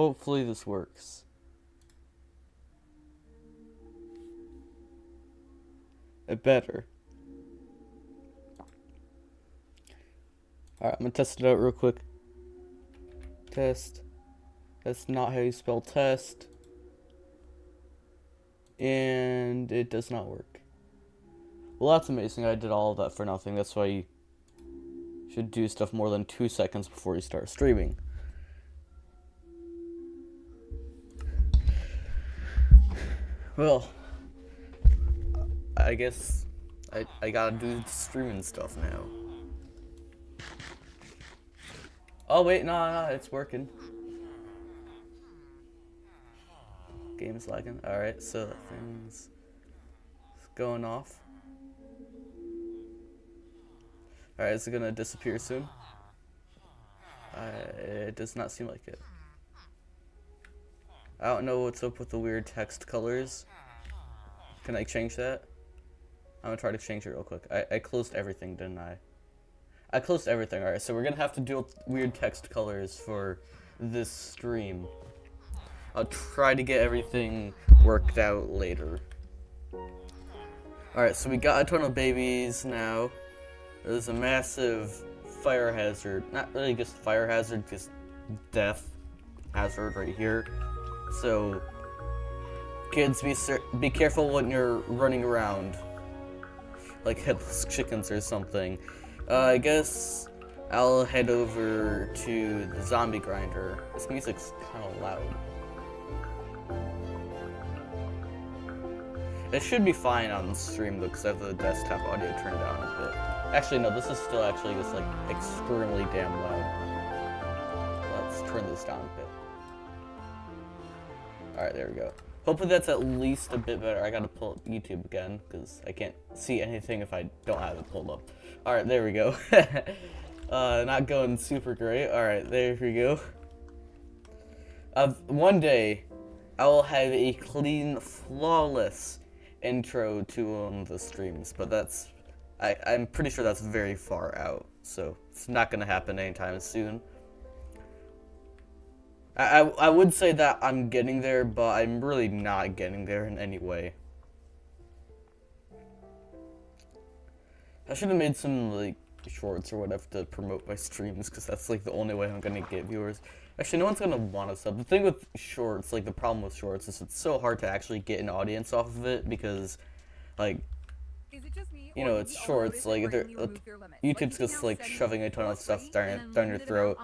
Hopefully this works. It better. Alright, I'm gonna test it out real quick. Test. That's not how you spell test. And it does not work. Well, that's amazing. I did all of that for nothing. That's why you should do stuff more than 2 seconds before you start streaming. Well, I guess I gotta do streaming stuff now. Oh wait, no, it's working. Game's lagging. Alright, so that thing's going off. Alright, is it gonna disappear soon? It does not seem like it. I don't know what's up with the weird text colors. Can I change that? I'm gonna try to change it real quick. I closed everything, didn't I? I closed everything. Alright, so we're gonna have to deal with weird text colors for this stream. I'll try to get everything worked out later. Alright, so we got a ton of babies now. There's a massive fire hazard. Not really just fire hazard, just death hazard right here. So, kids, be careful when you're running around. Like headless chickens or something. I guess I'll head over to the zombie grinder. This music's kind of loud. It should be fine on the stream though, because I have the desktop audio turned down a bit. Actually, no, this is still actually just like extremely damn loud. Let's turn this down a bit. Alright, there we go. Hopefully that's at least a bit better. I gotta pull up YouTube again, because I can't see anything if I don't have it pulled up. Alright, there we go. Not going super great. Alright, there we go. One day, I will have a clean, flawless intro to the streams, but that's... I'm pretty sure that's very far out, so it's not gonna happen anytime soon. I would say that I'm getting there, but I'm really not getting there in any way. I should have made some, like, shorts or whatever to promote my streams, because that's, like, the only way I'm gonna get viewers. Actually, no one's gonna want to sub. The thing with shorts, like, the problem with shorts is it's so hard to actually get an audience off of it, because, like, you know, it's shorts, like, YouTube's just, like, shoving a ton of stuff down your throat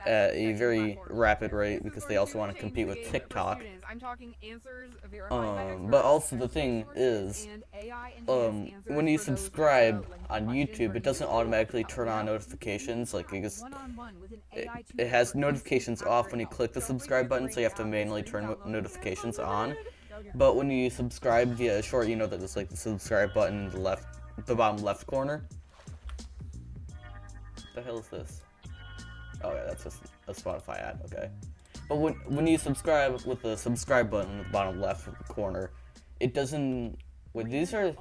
at a very rapid rate, because they also want to compete with TikTok. But also the thing is, when you subscribe on YouTube, it doesn't automatically turn on notifications, like, it has notifications off when you click the subscribe button, so you have to manually turn notifications on. But when you subscribe via a short, you know that there's like the subscribe button in the bottom left corner. What the hell is this? Oh yeah, that's just a Spotify ad, okay. But when you subscribe with the subscribe button in the bottom left corner, it doesn't... Wait, these are...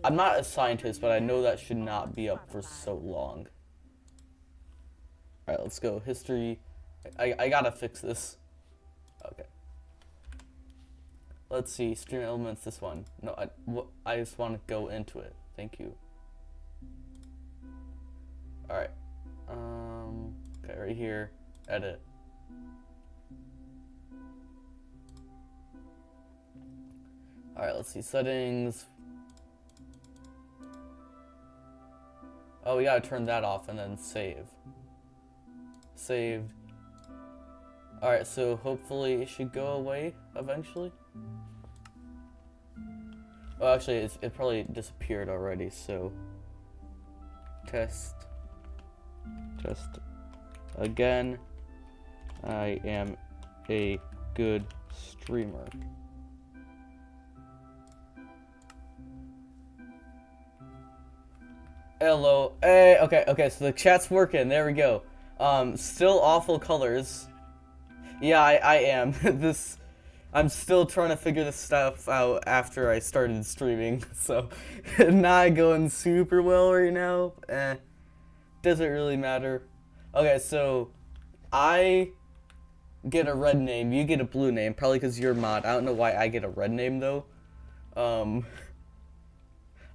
I'm not a scientist, but I know that should not be up for so long. Alright, let's go. History... I gotta fix this. Okay. Let's see. Stream elements, this one. No, I just want to go into it. Thank you. Alright. Okay, right here. Edit. Alright, let's see. Settings. Oh, we gotta turn that off and then save. Saved. Alright, so hopefully it should go away eventually. Well, actually, it probably disappeared already, so... Test. Test. Again, I am a good streamer. Hello. Hey, okay, so the chat's working. There we go. Still awful colors. Yeah, I am. I'm still trying to figure this stuff out after I started streaming, so not going super well right now. Does it really matter? Okay, so I get a red name, you get a blue name, probably because you're mod. I don't know why I get a red name though. Um,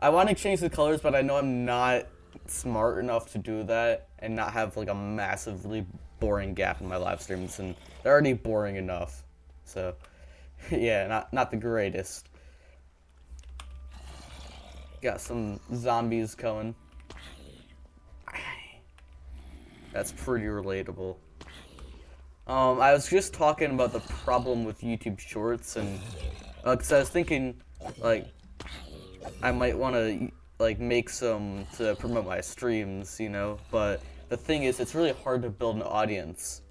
I want to change the colors, but I know I'm not smart enough to do that and not have like a massively boring gap in my live streams, and they're already boring enough. So, yeah, not the greatest. Got some zombies coming. That's pretty relatable. I was just talking about the problem with YouTube Shorts, and because I was thinking, like, I might want to like make some to promote my streams, you know. But the thing is, it's really hard to build an audience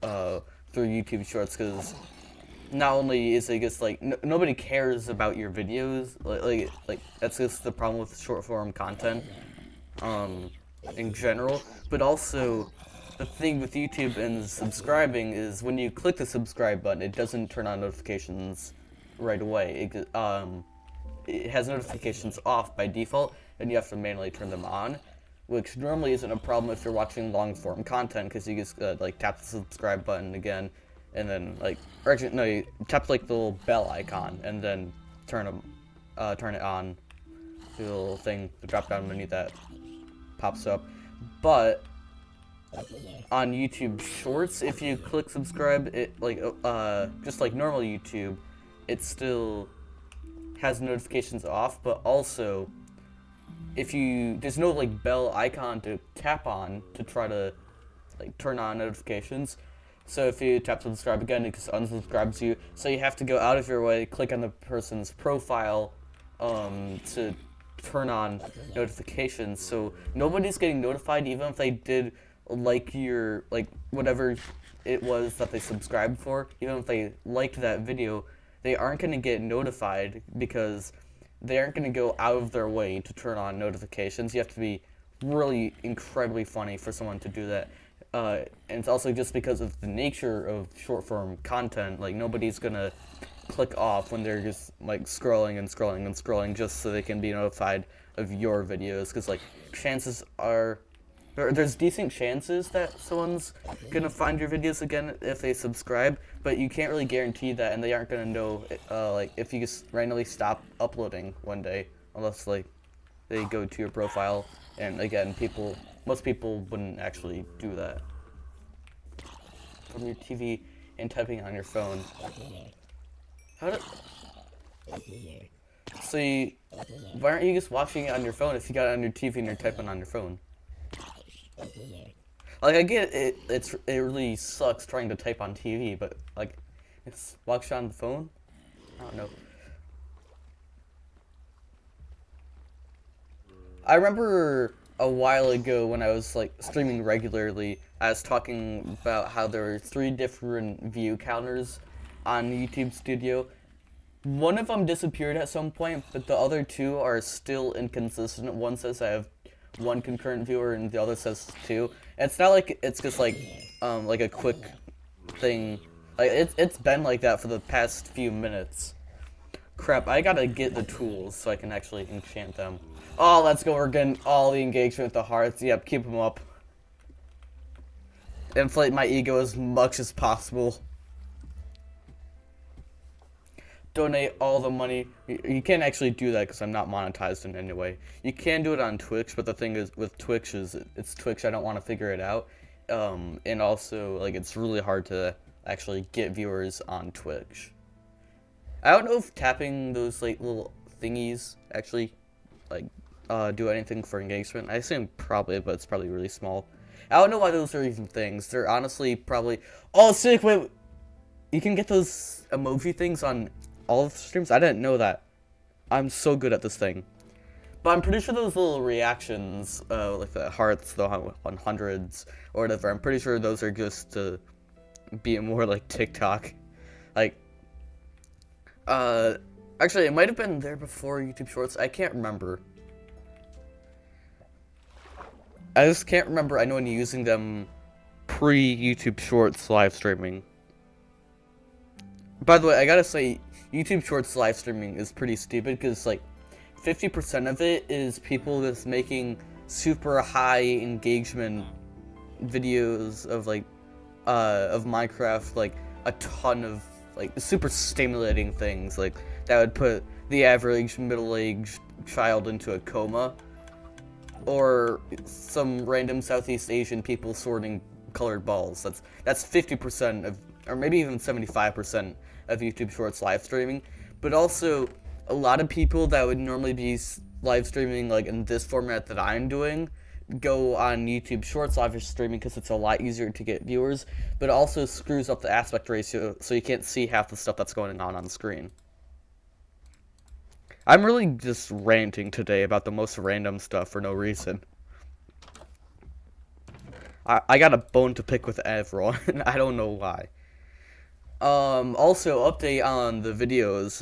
through YouTube Shorts, because not only is it just like nobody cares about your videos, like that's just the problem with short form content in general, but also the thing with YouTube and subscribing is when you click the subscribe button, it doesn't turn on notifications right away. It has notifications off by default, and you have to manually turn them on, which normally isn't a problem if you're watching long form content, because you just like tap the subscribe button again, and then like, or actually no, you tap like the little bell icon and then turn it on. The little thing, the drop down menu that pops up. But on YouTube Shorts, if you click subscribe, it like just like normal YouTube, it still has notifications off, but also if you there's no like bell icon to tap on to try to like turn on notifications. So if you tap subscribe again, it just unsubscribes you. So you have to go out of your way, click on the person's profile to turn on notifications. So nobody's getting notified, even if they did like your like whatever it was that they subscribed for. Even if they liked that video, they aren't going to get notified because they aren't going to go out of their way to turn on notifications. You have to be really incredibly funny for someone to do that. And it's also just because of the nature of short form content, like nobody's gonna click off when they're just like scrolling and scrolling and scrolling just so they can be notified of your videos, because like chances are there's decent chances that someone's gonna find your videos again if they subscribe, but you can't really guarantee that, and they aren't gonna know like if you just randomly stop uploading one day, unless like they go to your profile, and again most people wouldn't actually do that from your TV and typing on your phone. Why aren't you just watching it on your phone if you got it on your TV and you're typing on your phone? Like, I get it, it really sucks trying to type on TV, but like, it's watch on the phone? I don't know. I remember a while ago when I was like streaming regularly, I was talking about how there were 3 different view counters on YouTube Studio. One of them disappeared at some point, but the other 2 are still inconsistent. One says I have 1 concurrent viewer and the other says 2. And it's not like it's just like a quick thing. Like it's been like that for the past few minutes. Crap, I gotta get the tools so I can actually enchant them. Oh, let's go, we're getting all the engagement with the hearts. Yep, keep them up. Inflate my ego as much as possible. Donate all the money. You can't actually do that because I'm not monetized in any way. You can do it on Twitch, but the thing is with Twitch is it's Twitch. I don't want to figure it out. And also, like, it's really hard to actually get viewers on Twitch. I don't know if tapping those like little thingies actually like do anything for engagement. I assume probably, but it's probably really small. I don't know why those are even things. They're honestly probably... Oh, sick! Wait, you can get those emoji things on all of the streams? I didn't know that. I'm so good at this thing. But I'm pretty sure those little reactions, like the hearts, the 100s, or whatever, I'm pretty sure those are just to be more like TikTok. Like, actually, it might have been there before YouTube Shorts. I can't remember. I just can't remember. I know when you're using them pre-YouTube Shorts live streaming. By the way, I gotta say, YouTube Shorts live streaming is pretty stupid because, like, 50% of it is people just making super high engagement videos of like of Minecraft, like a ton of like super stimulating things like that would put the average middle-aged child into a coma, or some random Southeast Asian people sorting colored balls. That's 50% of, or maybe even 75% of YouTube Shorts live streaming. But also a lot of people that would normally be live streaming like in this format that I'm doing go on YouTube Shorts live streaming because it's a lot easier to get viewers, but it also screws up the aspect ratio so you can't see half the stuff that's going on the screen. I'm really just ranting today about the most random stuff for no reason. I got a bone to pick with everyone. I don't know why. Also, update on the videos.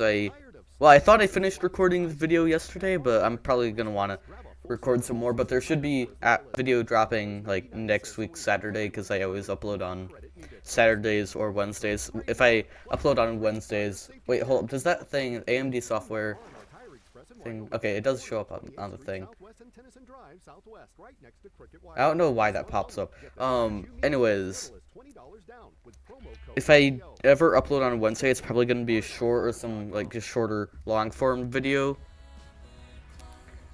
I thought I finished recording the video yesterday, but I'm probably gonna want to record some more. But there should be a video dropping like next week Saturday, because I always upload on Saturdays or Wednesdays. If I upload on Wednesdays, wait, hold up. Does that thing, AMD software thing? Okay, it does show up on the thing. I don't know why that pops up. Anyways, if I ever upload on Wednesday, it's probably gonna be a short or some like just shorter long form video.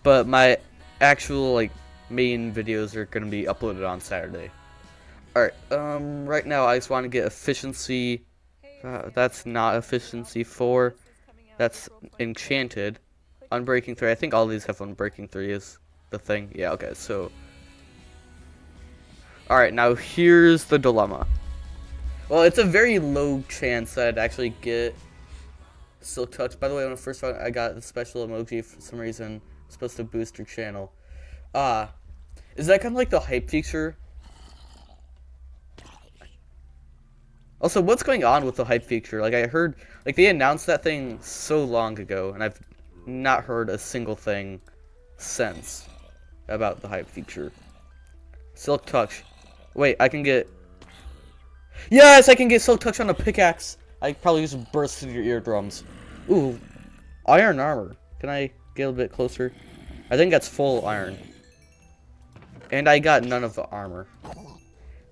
But my actual like main videos are gonna be uploaded on Saturday. Alright, right now I just want to get efficiency. That's not efficiency 4. That's enchanted. Unbreaking 3. I think all these have Unbreaking 3 is the thing. Yeah, okay, so. Alright, now here's the dilemma. Well, it's a very low chance that I'd actually get Silk Touch. By the way, when I first found I got the special emoji for some reason. It's supposed to boost your channel. Is that kind of like the hype feature? Also, what's going on with the hype feature? Like, I heard, like, they announced that thing so long ago, and I've not heard a single thing since about the hype feature. Silk Touch. Wait, I can get... Yes, I can get Silk Touch on a pickaxe. I probably just burst through your eardrums. Ooh, iron armor. Can I get a bit closer? I think that's full iron. And I got none of the armor.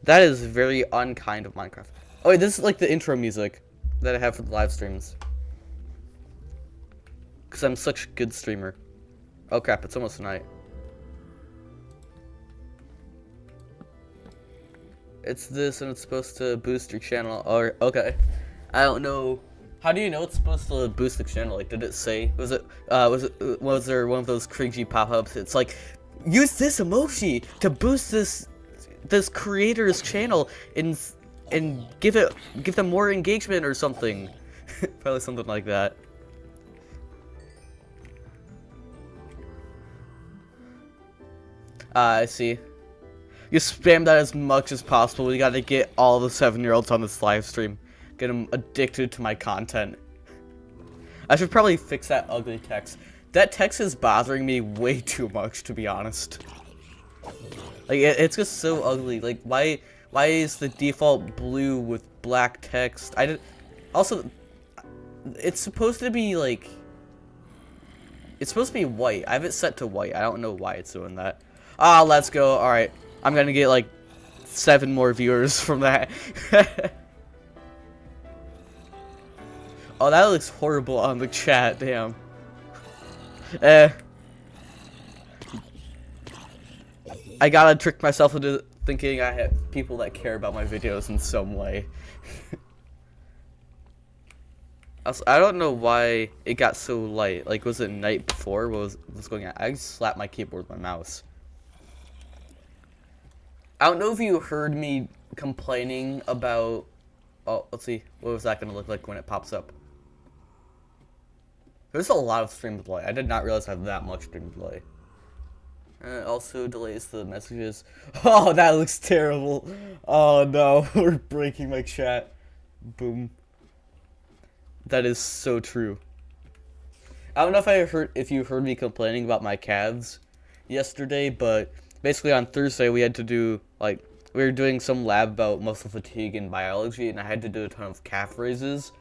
That is very unkind of Minecraft. Oh wait, this is like the intro music that I have for the live streams. Because I'm such a good streamer. Oh crap, it's almost night. It's this, and it's supposed to boost your channel. Or okay, I don't know. How do you know it's supposed to boost the channel? Like, did it say? Was there one of those cringy pop-ups? It's like, use this emoji to boost this creator's channel and give them more engagement or something. Probably something like that. I see. You spam that as much as possible. You gotta get all the 7-year-olds on this live stream. Get them addicted to my content. I should probably fix that ugly text. That text is bothering me way too much, to be honest. Like, it's just so ugly. Like, why is the default blue with black text? Also, it's supposed to be, like... It's supposed to be white. I have it set to white. I don't know why it's doing that. Ah, let's go. Alright. I'm gonna get, like, 7 more viewers from that. Oh, that looks horrible on the chat. Damn. I gotta trick myself into thinking I have people that care about my videos in some way. Also, I don't know why it got so light. Like, was it night before? What was going on? I just slapped my keyboard with my mouse. I don't know if you heard me complaining about... Oh, let's see. What was that gonna look like when it pops up? There's a lot of stream delay. I did not realize I have that much stream delay. It also delays the messages. Oh, that looks terrible. Oh no, we're breaking my chat. Boom. That is so true. I don't know if you heard me complaining about my calves yesterday, but basically on Thursday we had to do, like, we were doing some lab about muscle fatigue in biology, and I had to do a ton of calf raises.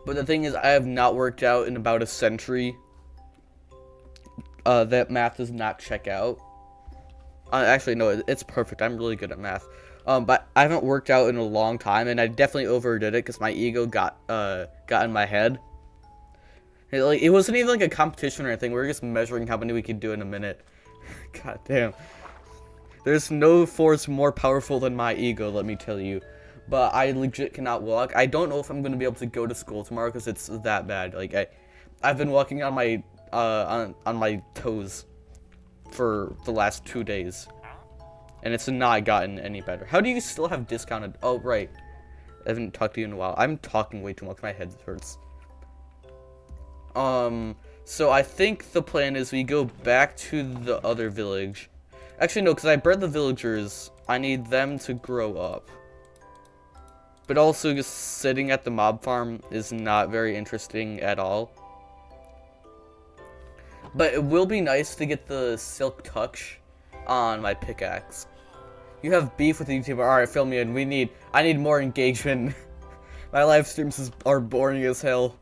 But the thing is, I have not worked out in about a century. That math does not check out. Actually, no, it's perfect. I'm really good at math. But I haven't worked out in a long time, and I definitely overdid it because my ego got in my head. It wasn't even like a competition or anything. We were just measuring how many we could do in a minute. God damn. There's no force more powerful than my ego, let me tell you. But I legit cannot walk. I don't know if I'm gonna be able to go to school tomorrow because it's that bad. Like I've been walking on my on my toes for the last 2 days, and it's not gotten any better. How do you still have discounted? Oh right, I haven't talked to you in a while. I'm talking way too much. My head hurts. So I think the plan is we go back to the other village. Actually, no, because I bred the villagers. I need them to grow up. But also, just sitting at the mob farm is not very interesting at all. But it will be nice to get the Silk Touch on my pickaxe. You have beef with YouTuber. Alright, fill me in. I need more engagement. My live streams are boring as hell.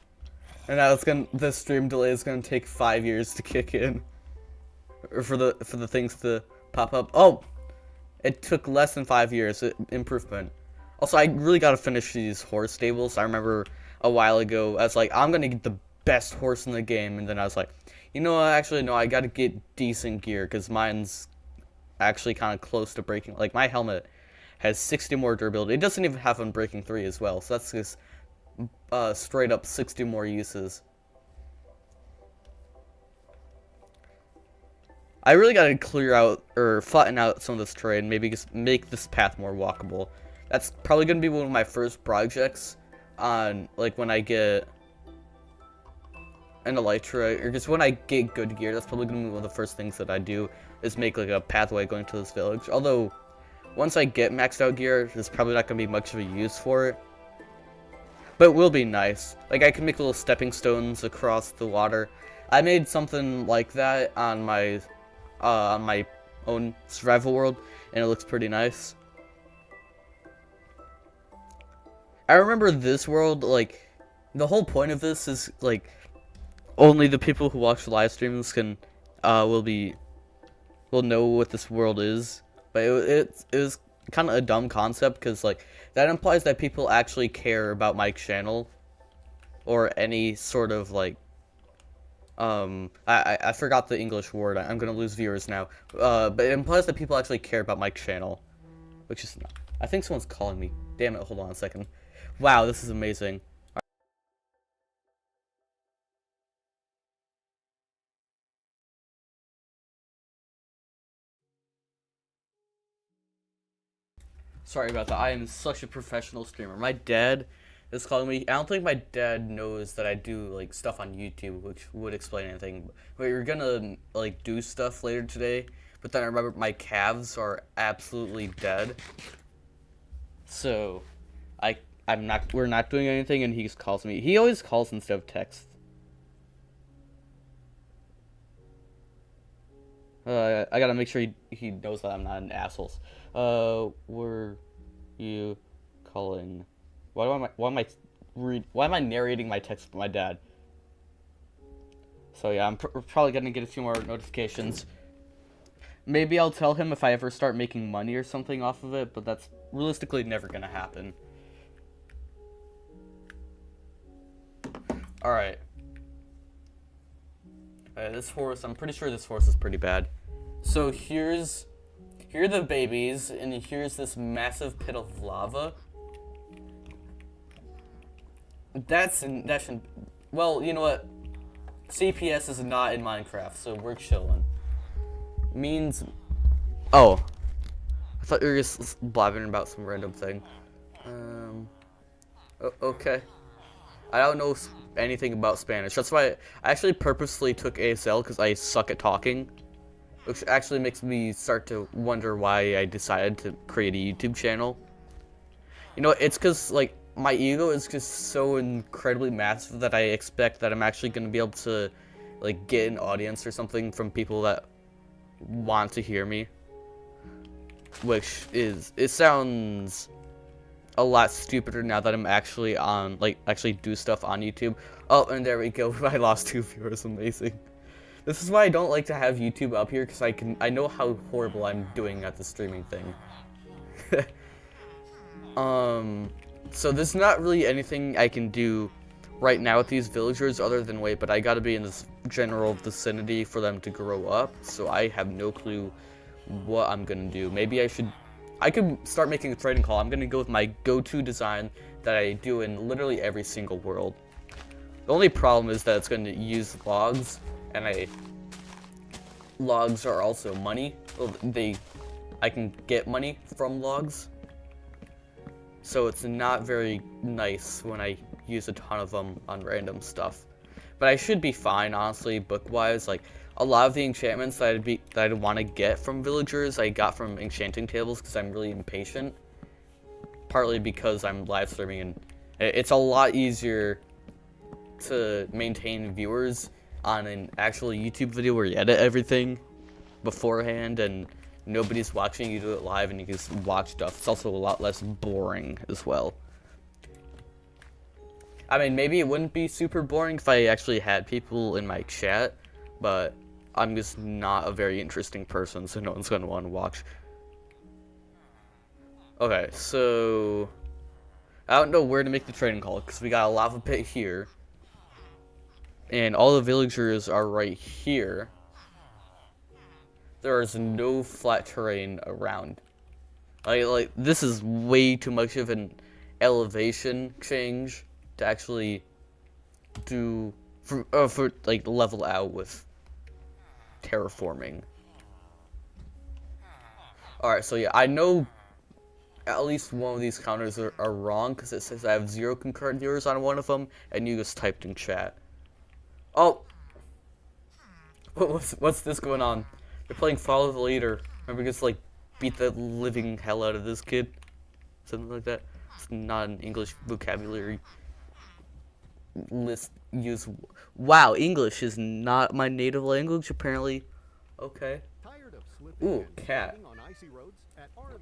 And now the stream delay is gonna take 5 years to kick in. Or for the things to pop up. Oh! It took less than 5 years. Improvement. Also, I really gotta finish these horse stables. I remember a while ago, I was like, I'm gonna get the best horse in the game. And then I was like, you know what, actually, no, I gotta get decent gear. Because mine's actually kind of close to breaking. Like, my helmet has 60 more durability. It doesn't even have Unbreaking 3 as well. So that's just straight up 60 more uses. I really gotta clear out or flatten out some of this terrain, maybe just make this path more walkable. That's probably gonna be one of my first projects on, like, when I get an elytra, or just when I get good gear. That's probably gonna be one of the first things that I do, is make like a pathway going to this village. Although, once I get maxed out gear, there's probably not gonna be much of a use for it. But it will be nice. Like, I can make little stepping stones across the water. I made something like that on my own survival world, and it looks pretty nice. I remember this world, like, the whole point of this is, like, only the people who watch the live streams will know what this world is. But it was kind of a dumb concept, because, like, that implies that people actually care about my channel, or any sort of, like, I forgot the English word. I'm gonna lose viewers now. But it implies that people actually care about my channel, which is not. I think someone's calling me. Damn it! Hold on a second. Wow, this is amazing. Sorry about that. I am such a professional streamer. My dad is calling me. I don't think my dad knows that I do, like, stuff on YouTube, which would explain anything. But you're gonna, like, do stuff later today. But then I remember my calves are absolutely dead. So, we're not doing anything, and he just calls me. He always calls instead of text. I gotta make sure he knows that I'm not an asshole. Were you calling? Why am I narrating my text with my dad? So yeah, I'm probably gonna get a few more notifications. Maybe I'll tell him if I ever start making money or something off of it, but that's realistically never gonna happen. Alright. This horse, I'm pretty sure this horse is pretty bad. So here are the babies, and here's this massive pit of lava. Well, you know what? CPS is not in Minecraft, so we're chilling. Oh. I thought you were just blabbering about some random thing. Okay. I don't know anything about Spanish. That's why I actually purposely took ASL, because I suck at talking. Which actually makes me start to wonder why I decided to create a YouTube channel. You know, it's because, like, my ego is just so incredibly massive that I expect that I'm actually going to be able to, like, get an audience or something from people that want to hear me. Which it sounds a lot stupider now that I'm actually actually do stuff on YouTube. Oh, and there we go. I lost 2 viewers. Amazing. This is why I don't like to have YouTube up here, because I know how horrible I'm doing at the streaming thing. So there's not really anything I can do right now with these villagers other than wait, but I gotta be in this general vicinity for them to grow up, so I have no clue what I'm gonna do. Maybe I could start making a trading call. I'm gonna go with my go-to design that I do in literally every single world. The only problem is that it's going to use logs, and logs are also money. Well, I can get money from logs, so it's not very nice when I use a ton of them on random stuff. But I should be fine, honestly, book-wise. Like, a lot of the enchantments that I'd want to get from villagers, I got from enchanting tables because I'm really impatient. Partly because I'm live streaming, and it's a lot easier to maintain viewers on an actual YouTube video where you edit everything beforehand and nobody's watching you do it live and you can just watch stuff. It's also a lot less boring as well. I mean, maybe it wouldn't be super boring if I actually had people in my chat, but I'm just not a very interesting person, so no one's gonna want to watch. Okay, so I don't know where to make the trading call because we got a lava pit here, and all the villagers are right here. There is no flat terrain around. Like this is way too much of an elevation change to actually do for like level out with terraforming. Alright, so yeah, I know at least one of these counters are wrong because it says I have 0 concurrent viewers on one of them, and you just typed in chat. Oh, what's this going on? They're playing Follow the Leader. Remember, just like beat the living hell out of this kid, something like that. It's not an English vocabulary list use. Wow, English is not my native language apparently. Okay. Ooh, cat.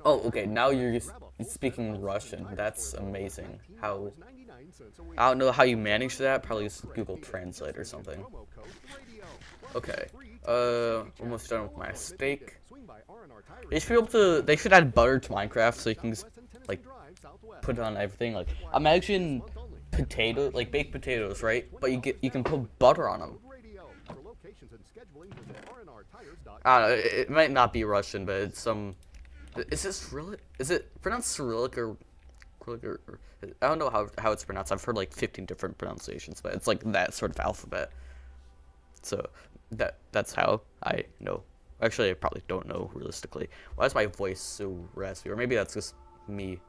Oh, okay, now you're just speaking Russian. That's amazing. How... I don't know how you manage that. Probably just Google Translate or something. Okay. Almost done with my steak. They should be able to... They should add butter to Minecraft so you can just, like, put it on everything. Like, imagine potato... Like, baked potatoes, right? But you can put butter on them. I don't know, it might not be Russian, but it's some... Is this Cyrillic? Is it pronounced Cyrillic or I don't know how it's pronounced. I've heard like 15 different pronunciations, but it's like that sort of alphabet. So that's how I know. Actually, I probably don't know realistically. Why is my voice so raspy? Or maybe that's just me.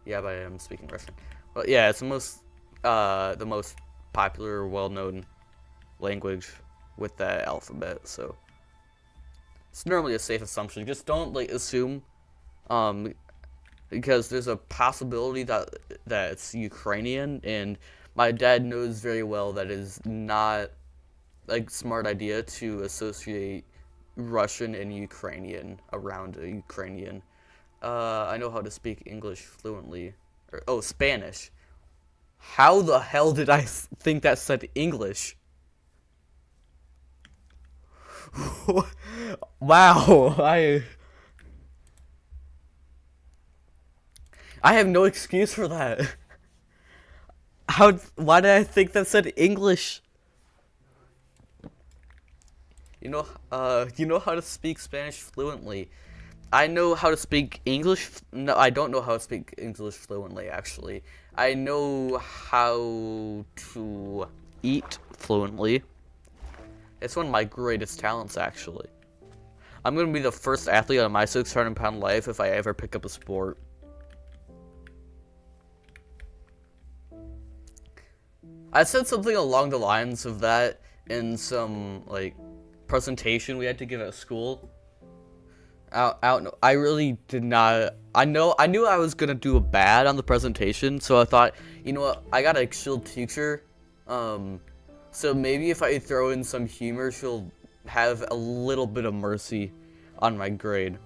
Yeah, but I am speaking Russian. But yeah, it's the most popular, well-known language with that alphabet. So it's normally a safe assumption. Just don't like assume. Because there's a possibility that it's Ukrainian, and my dad knows very well that it is not like smart idea to associate Russian and Ukrainian around a Ukrainian. I know how to speak English fluently. Oh, Spanish. How the hell did I think that said English? Wow, I have no excuse for that. Why did I think that said English? You know how to speak Spanish fluently. I know how to speak English. No, I don't know how to speak English fluently, actually. I know how to eat fluently. It's one of my greatest talents, actually. I'm going to be the first athlete on my 600-pound life if I ever pick up a sport. I said something along the lines of that in some, like, presentation we had to give at school. I don't know. I really did not. I knew I was gonna do bad on the presentation, so I thought, you know what? I got a chill teacher. So maybe if I throw in some humor, she'll have a little bit of mercy on my grade.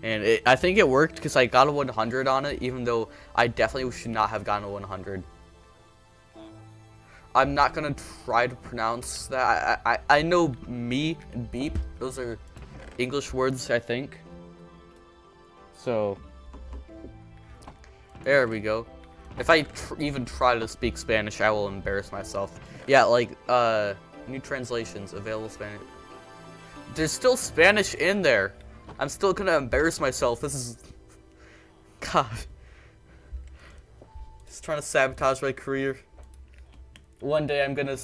And I think it worked because I got a 100 on it, even though I definitely should not have gotten a 100. I'm not gonna try to pronounce that. I know me and beep. Those are English words, I think. So there we go. If I even try to speak Spanish, I will embarrass myself. Yeah, like new translations available Spanish. There's still Spanish in there. I'm still gonna embarrass myself. This is God. Just trying to sabotage my career. One day I'm gonna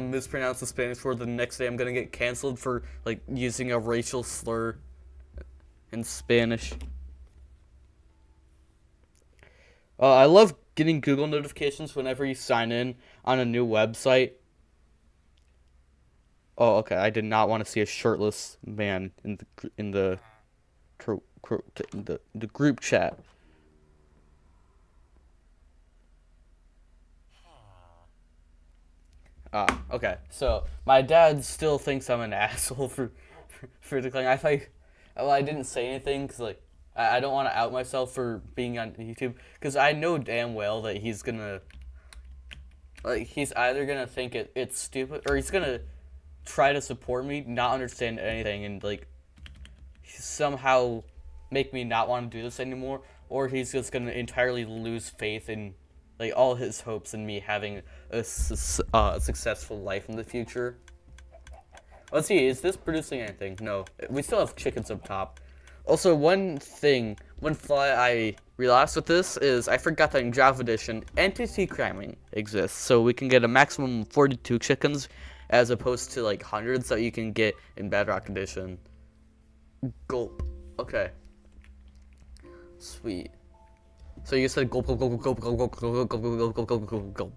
mispronounce the Spanish word. The next day I'm gonna get canceled for like using a racial slur in Spanish. I love getting Google notifications whenever you sign in on a new website. Oh, okay. I did not want to see a shirtless man in the group chat. Okay. So my dad still thinks I'm an asshole for declining. I didn't say anything because like I don't want to out myself for being on YouTube because I know damn well that he's gonna he's either gonna think it's stupid or he's gonna try to support me, not understand anything, and like somehow make me not want to do this anymore, or he's just gonna entirely lose faith in like all his hopes in me having a successful life in the future. Let's see, is this producing anything? No, we still have chickens up top. Also, one flaw I realized with this is I forgot that in Java Edition, entity cramming exists, so we can get a maximum of 42 chickens as opposed to like hundreds that you can get in Bedrock Edition. Gulp. Okay. Sweet. So you said gulp, gulp, gulp, gulp, gulp, gulp, gulp, gulp, gulp, gulp, gulp, gulp, gulp.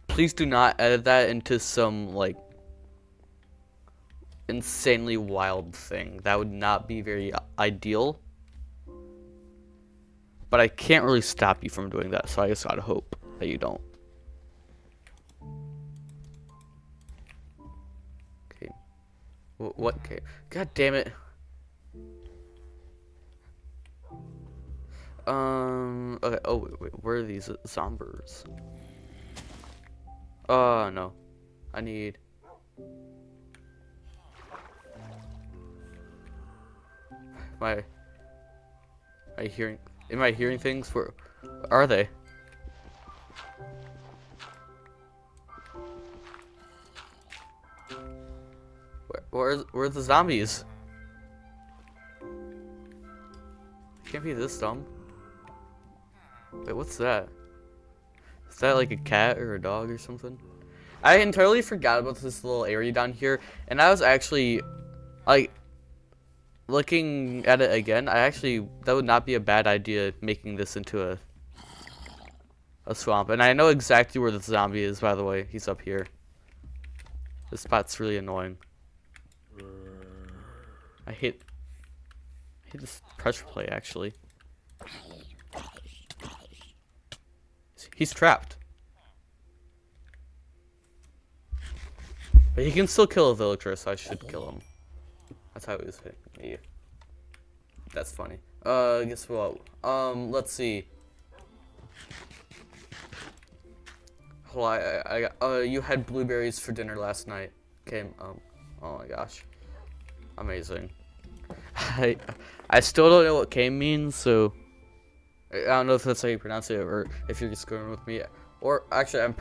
Please do not edit that into some like insanely wild thing. That would not be very ideal. But I can't really stop you from doing that, so I just gotta hope that you don't. Okay. What? Okay. God damn it. Okay. Oh, wait. Where are these zombies? No. I need. Am I hearing things? Where are they? Where are the zombies? Can't be this dumb. Wait, what's that? Is that like a cat or a dog or something? I entirely forgot about this little area down here, and I was actually like looking at it again. That would not be a bad idea, making this into a swamp. And I know exactly where the zombie is, by the way. He's up here. This spot's really annoying. I hate this pressure play, actually. He's trapped. But he can still kill a villager, so I should kill him. That's how he was hitting me. That's funny. Guess what? Let's see. You had blueberries for dinner last night. Okay, oh my gosh. Amazing. I still don't know what "came" means, so I don't know if that's how you pronounce it or if you're just going with me. Or actually, I'm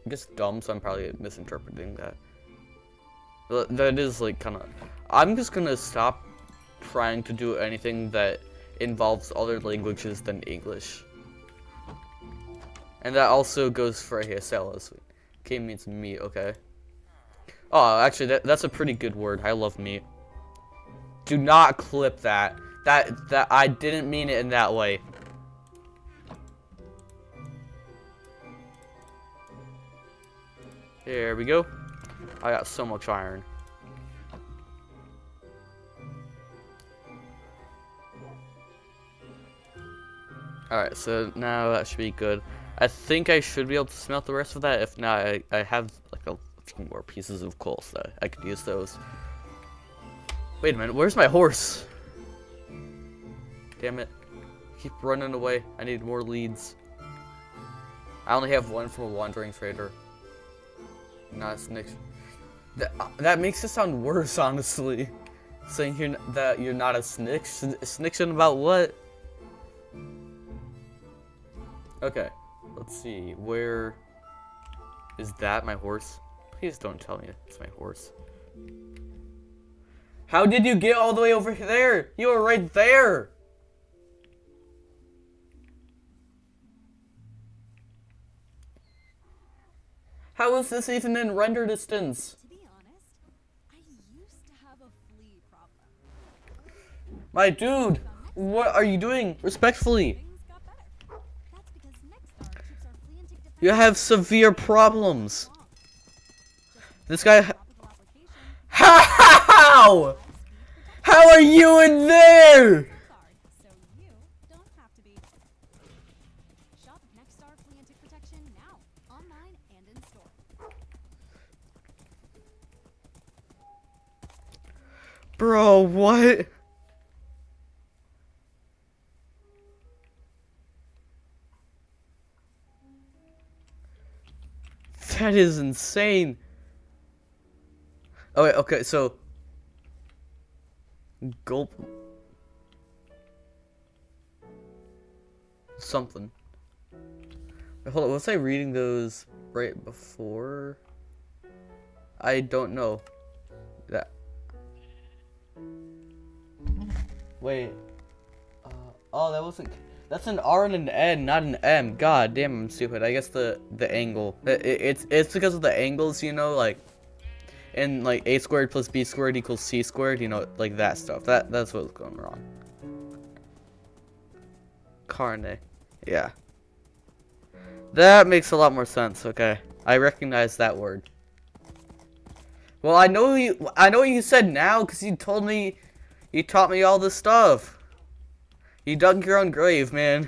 just dumb, so I'm probably misinterpreting that. That is like kind of. I'm just gonna stop trying to do anything that involves other languages than English. And that also goes for ASL as well. K means meat, okay. Oh, actually, that's a pretty good word. I love meat. Do not clip that. That I didn't mean it in that way. There we go. I got so much iron. Alright, so now that should be good. I think I should be able to smelt the rest of that. If not, I have like a few more pieces of coal, so I could use those. Wait a minute, where's my horse? Damn it. Keep running away. I need more leads. I only have one from a wandering trader. Not a snitch. That makes it sound worse, honestly. Saying that you're not a snitch. Snitching about what? Okay, let's see. Where is that? My horse? Please don't tell me it's my horse. How did you get all the way over there? You were right there. How is this even in render distance? To be honest, I used to have a flea problem. My dude, what are you doing? Respectfully. Things got better. That's because Nexstar keeps our flea and tick defense You have severe problems. strong. This guy. Topical application, How? How are you in there? Nexstar, so you don't have to be. Shop Nexstar flea and tick protection now, online and in store. Bro, what? That is insane. Oh wait, okay, so gulp something. Wait, hold on, was I reading those right before? I don't know. That. Wait. Oh, that wasn't. That's an R and an N, not an M. God damn, I'm stupid. I guess the angle. It's because of the angles, you know, like. And like a squared plus b squared equals c squared, you know, like that stuff. That's what's going wrong. Carne. Yeah. That makes a lot more sense, okay. I recognize that word. Well, I know what you said now, because you taught me all this stuff. You dug your own grave, man.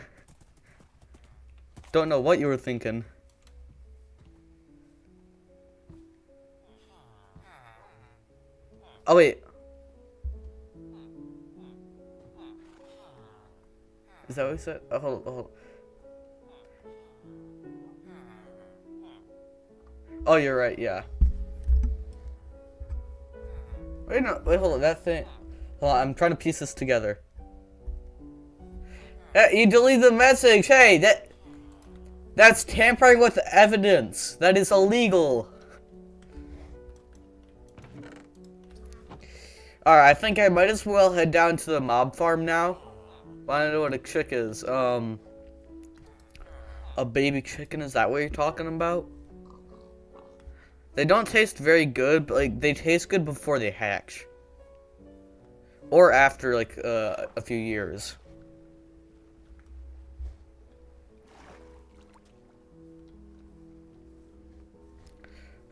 Don't know what you were thinking. Oh, wait. Is that what he said? Oh, hold on. Oh, you're right, yeah. Wait, no. Wait, hold on. That thing. Hold on, I'm trying to piece this together. You deleted the message! Hey, that's tampering with evidence. That is illegal. Alright, I think I might as well head down to the mob farm now. Wanna know what a chick is? A baby chicken, is that what you're talking about? They don't taste very good, but like they taste good before they hatch. Or after like a few years.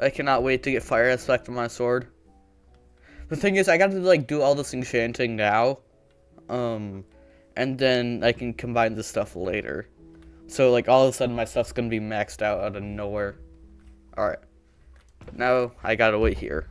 I cannot wait to get fire aspect on my sword. The thing is, I got to like do all this enchanting now, and then I can combine this stuff later. So like all of a sudden my stuff's gonna be maxed out of nowhere. All right, but now I gotta wait here.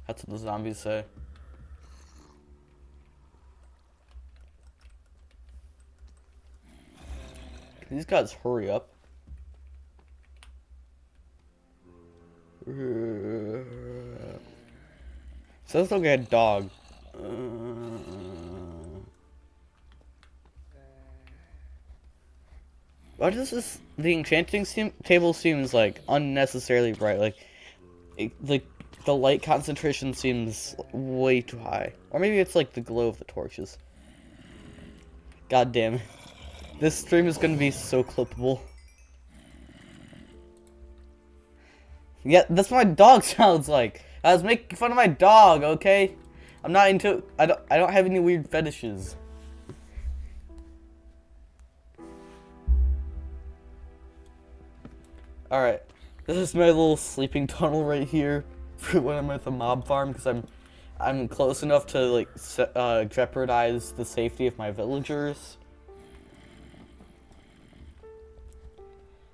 That's what the zombies say. Can these guys hurry up? Sounds like a dog. Why does the enchanting table seems like unnecessarily bright? Like the light concentration seems way too high. Or maybe it's like the glow of the torches. God damn it. This stream is gonna be so clippable. Yeah, that's what my dog sounds like. I was making fun of my dog, okay? I'm not into I don't have any weird fetishes. Alright. This is my little sleeping tunnel right here for when I'm at the mob farm, because I'm close enough to like jeopardize the safety of my villagers.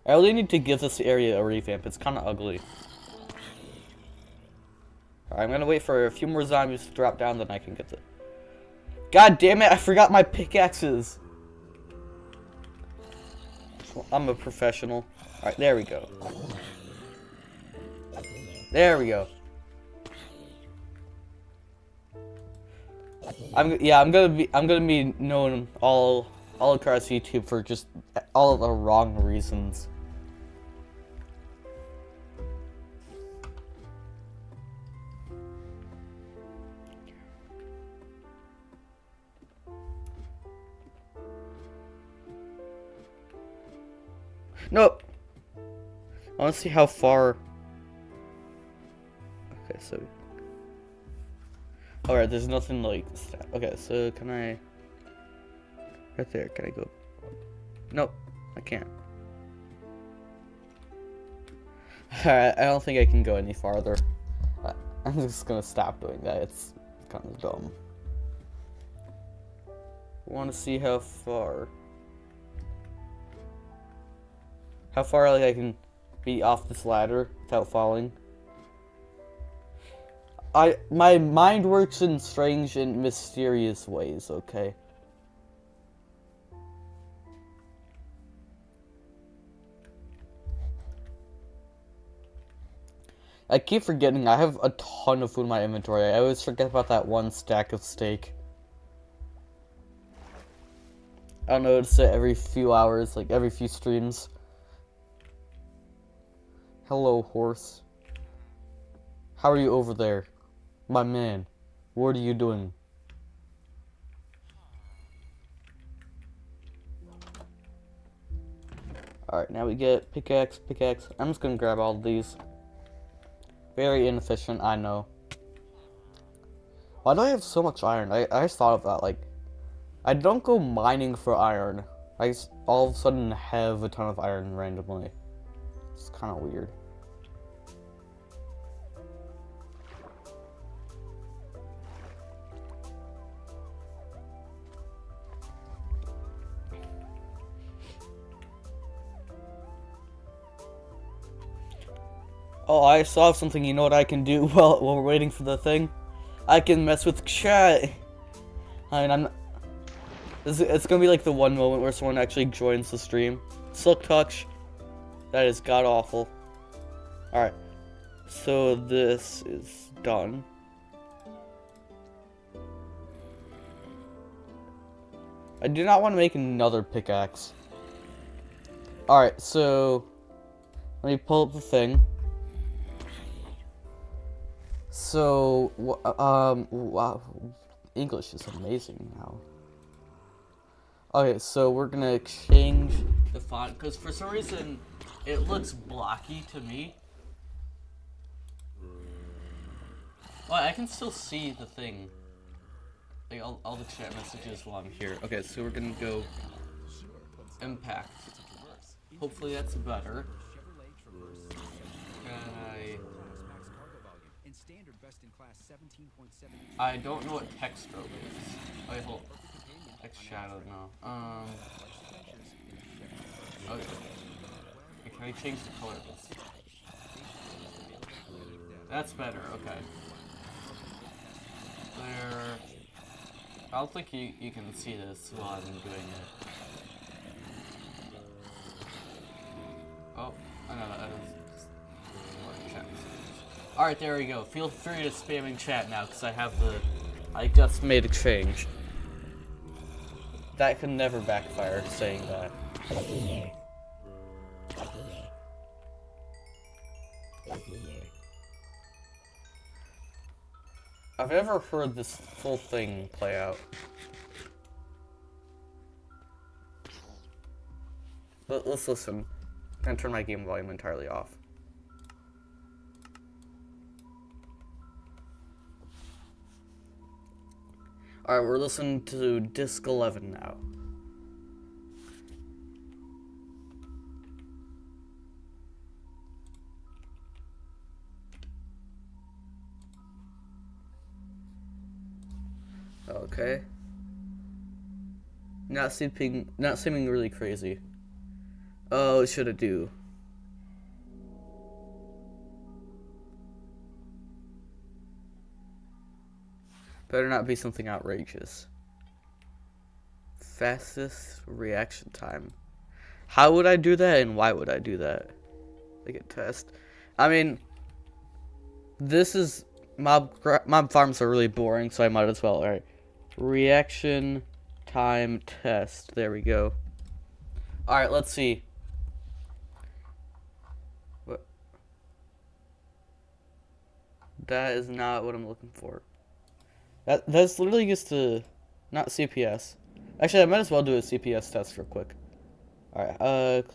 I really need to give this area a revamp. It's kind of ugly. Alright, I'm gonna wait for a few more zombies to drop down, then I can get the... God damn it, I forgot my pickaxes! I'm a professional. Alright, there we go. There we go. I'm gonna be known all across YouTube for just all the wrong reasons. Nope. I want to see how far. Okay, so. Alright, there's nothing like. Okay, so can I. Right there, can I go? Nope, I can't. Alright, I don't think I can go any farther. I'm just gonna stop doing that, it's kind of dumb. Want to see how far. How far like I can be off this ladder without falling. My mind works in strange and mysterious ways, okay? I keep forgetting I have a ton of food in my inventory. I always forget about that one stack of steak. I'll notice it every few hours, like every few streams. Hello, horse. How are you over there? My man, what are you doing? Alright, now we get pickaxe. I'm just gonna grab all of these. Very inefficient, I know. Why do I have so much iron? I just thought of that, like, I don't go mining for iron. I just all of a sudden have a ton of iron randomly. It's kind of weird. Oh, I saw something. You know what I can do while we're waiting for the thing? I can mess with chat. I mean, it's gonna be like the one moment where someone actually joins the stream. Silk Touch. That is god awful. Alright. So this is done. I do not want to make another pickaxe. Alright, so let me pull up the thing. So, wow, English is amazing now. Okay, so we're gonna exchange the font, because for some reason, it looks blocky to me. Oh, I can still see the thing. Like, all the chat messages while I'm here. Okay, so we're gonna go impact. Hopefully that's better. I don't know what text stroke is. Oh, wait, hold. Text shadow, no. Okay. Can I change the color of this? That's better, okay. There. I don't think you can see this while I'm doing it. Oh, I know, that is... Alright, there we go. Feel free to spam in chat now, because I just made exchange. That could never backfire, saying that. I've never heard this full thing play out. But let's listen. I'm gonna turn my game volume entirely off. Alright, we're listening to Disc 11 now. Okay. Not seeming really crazy. Oh, what should it do? Better not be something outrageous. Fastest reaction time. How would I do that, and why would I do that? Like a test. I mean, this is mob farms are really boring, so I might as well. All right, reaction time test. There we go. All right, let's see. What? That is not what I'm looking for. That's literally just the, not CPS. Actually, I might as well do a CPS test real quick. All right,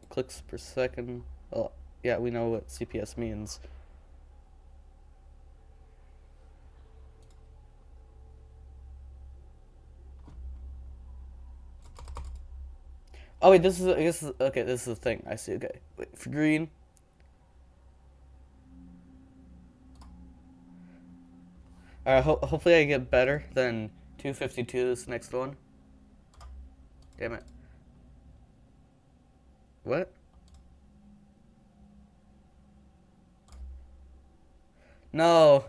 clicks per second. Oh, yeah, we know what CPS means. Oh wait, this is okay. This is the thing. I see. Okay, wait for green. All right, hopefully I get better than 252. This next one. Damn it. What? No.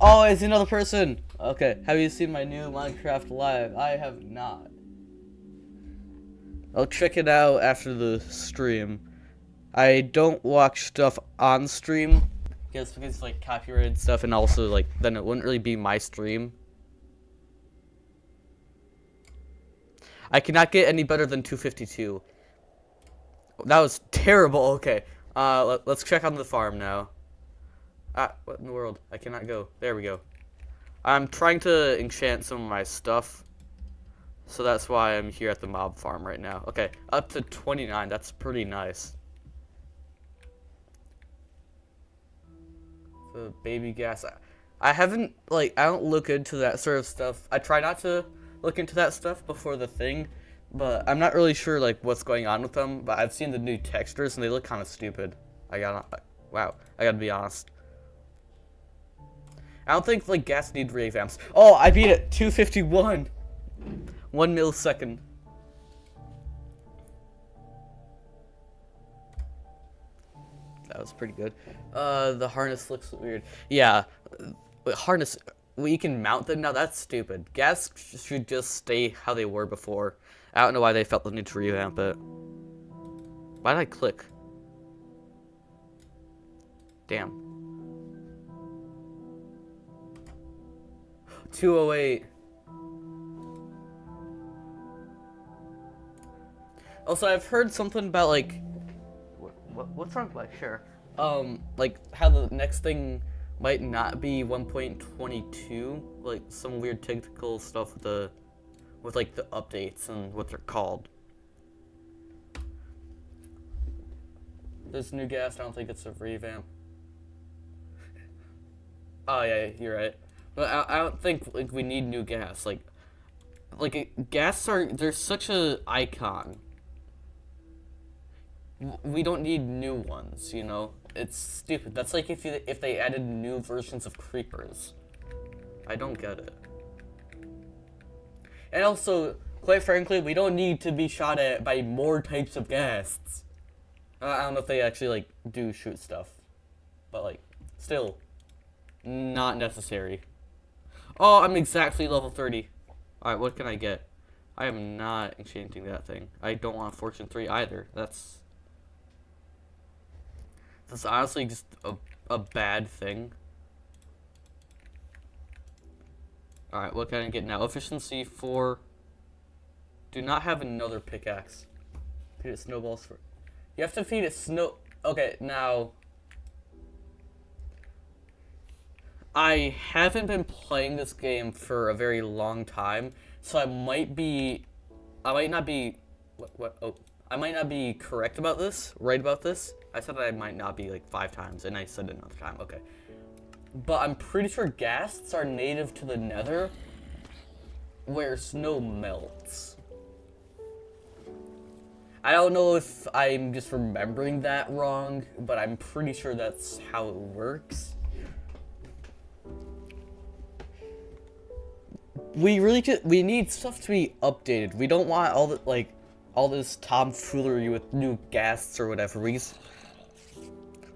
Oh, it's another person. Okay, have you seen my new Minecraft Live? I have not. I'll check it out after the stream. I don't watch stuff on stream. Because it's like copyrighted stuff, and also like then it wouldn't really be my stream. I cannot get any better than 252. That was terrible. Okay. Let's check on the farm now. Ah, what in the world? I cannot go. There we go. I'm trying to enchant some of my stuff. So that's why I'm here at the mob farm right now. Okay, up to 29. That's pretty nice. The baby gas. I haven't, like, I don't look into that sort of stuff. I try not to look into that stuff before the thing, but I'm not really sure, like, what's going on with them. But I've seen the new textures, and they look kind of stupid. Wow, I gotta be honest. I don't think, like, gas need revamps. Oh, I beat it! 251! 1 millisecond. That was pretty good. The harness looks weird. Yeah, harness, we can mount them now. That's stupid. Gas should just stay how they were before. I don't know why they felt the need to revamp it. Why did I click? Damn. 208. Also, I've heard something about, like, what's wrong with my share? Like, how the next thing might not be 1.22, like, some weird technical stuff with like, the updates and what they're called. This new gas, I don't think it's a revamp. Oh, yeah, you're right. But I don't think, like, we need new gas. Like gas they're such a icon. We don't need new ones, you know? It's stupid. That's like if they added new versions of creepers. I don't get it. And also, quite frankly, we don't need to be shot at by more types of ghasts. I don't know if they actually, like, do shoot stuff. But, like, still, not necessary. Oh, I'm exactly level 30. Alright, what can I get? I am not enchanting that thing. I don't want Fortune 3 either. That's honestly just a bad thing. Alright, what can I get now? Efficiency 4. Do not have another pickaxe. Feed it snowballs for... You have to feed it snow... Okay, now... I haven't been playing this game for a very long time, so I might not be... Oh. I might not be correct about this, right about this. I said I might not be like 5 times, and I said another time, okay. But I'm pretty sure ghasts are native to the nether, where snow melts. I don't know if I'm just remembering that wrong, but I'm pretty sure that's how it works. We need stuff to be updated. We don't want all the, like, all this tomfoolery with new guests or whatever.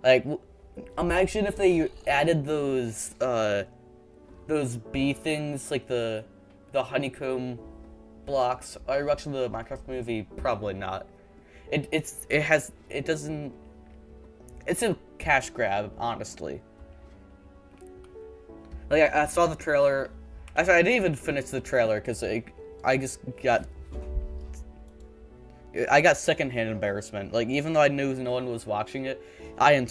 Like, imagine if they added those bee things, like the honeycomb blocks. Are you watching the Minecraft movie? Probably not. It's a cash grab, honestly. Like, I saw the trailer. Actually, I didn't even finish the trailer because I got secondhand embarrassment. Like, even though I knew no one was watching it,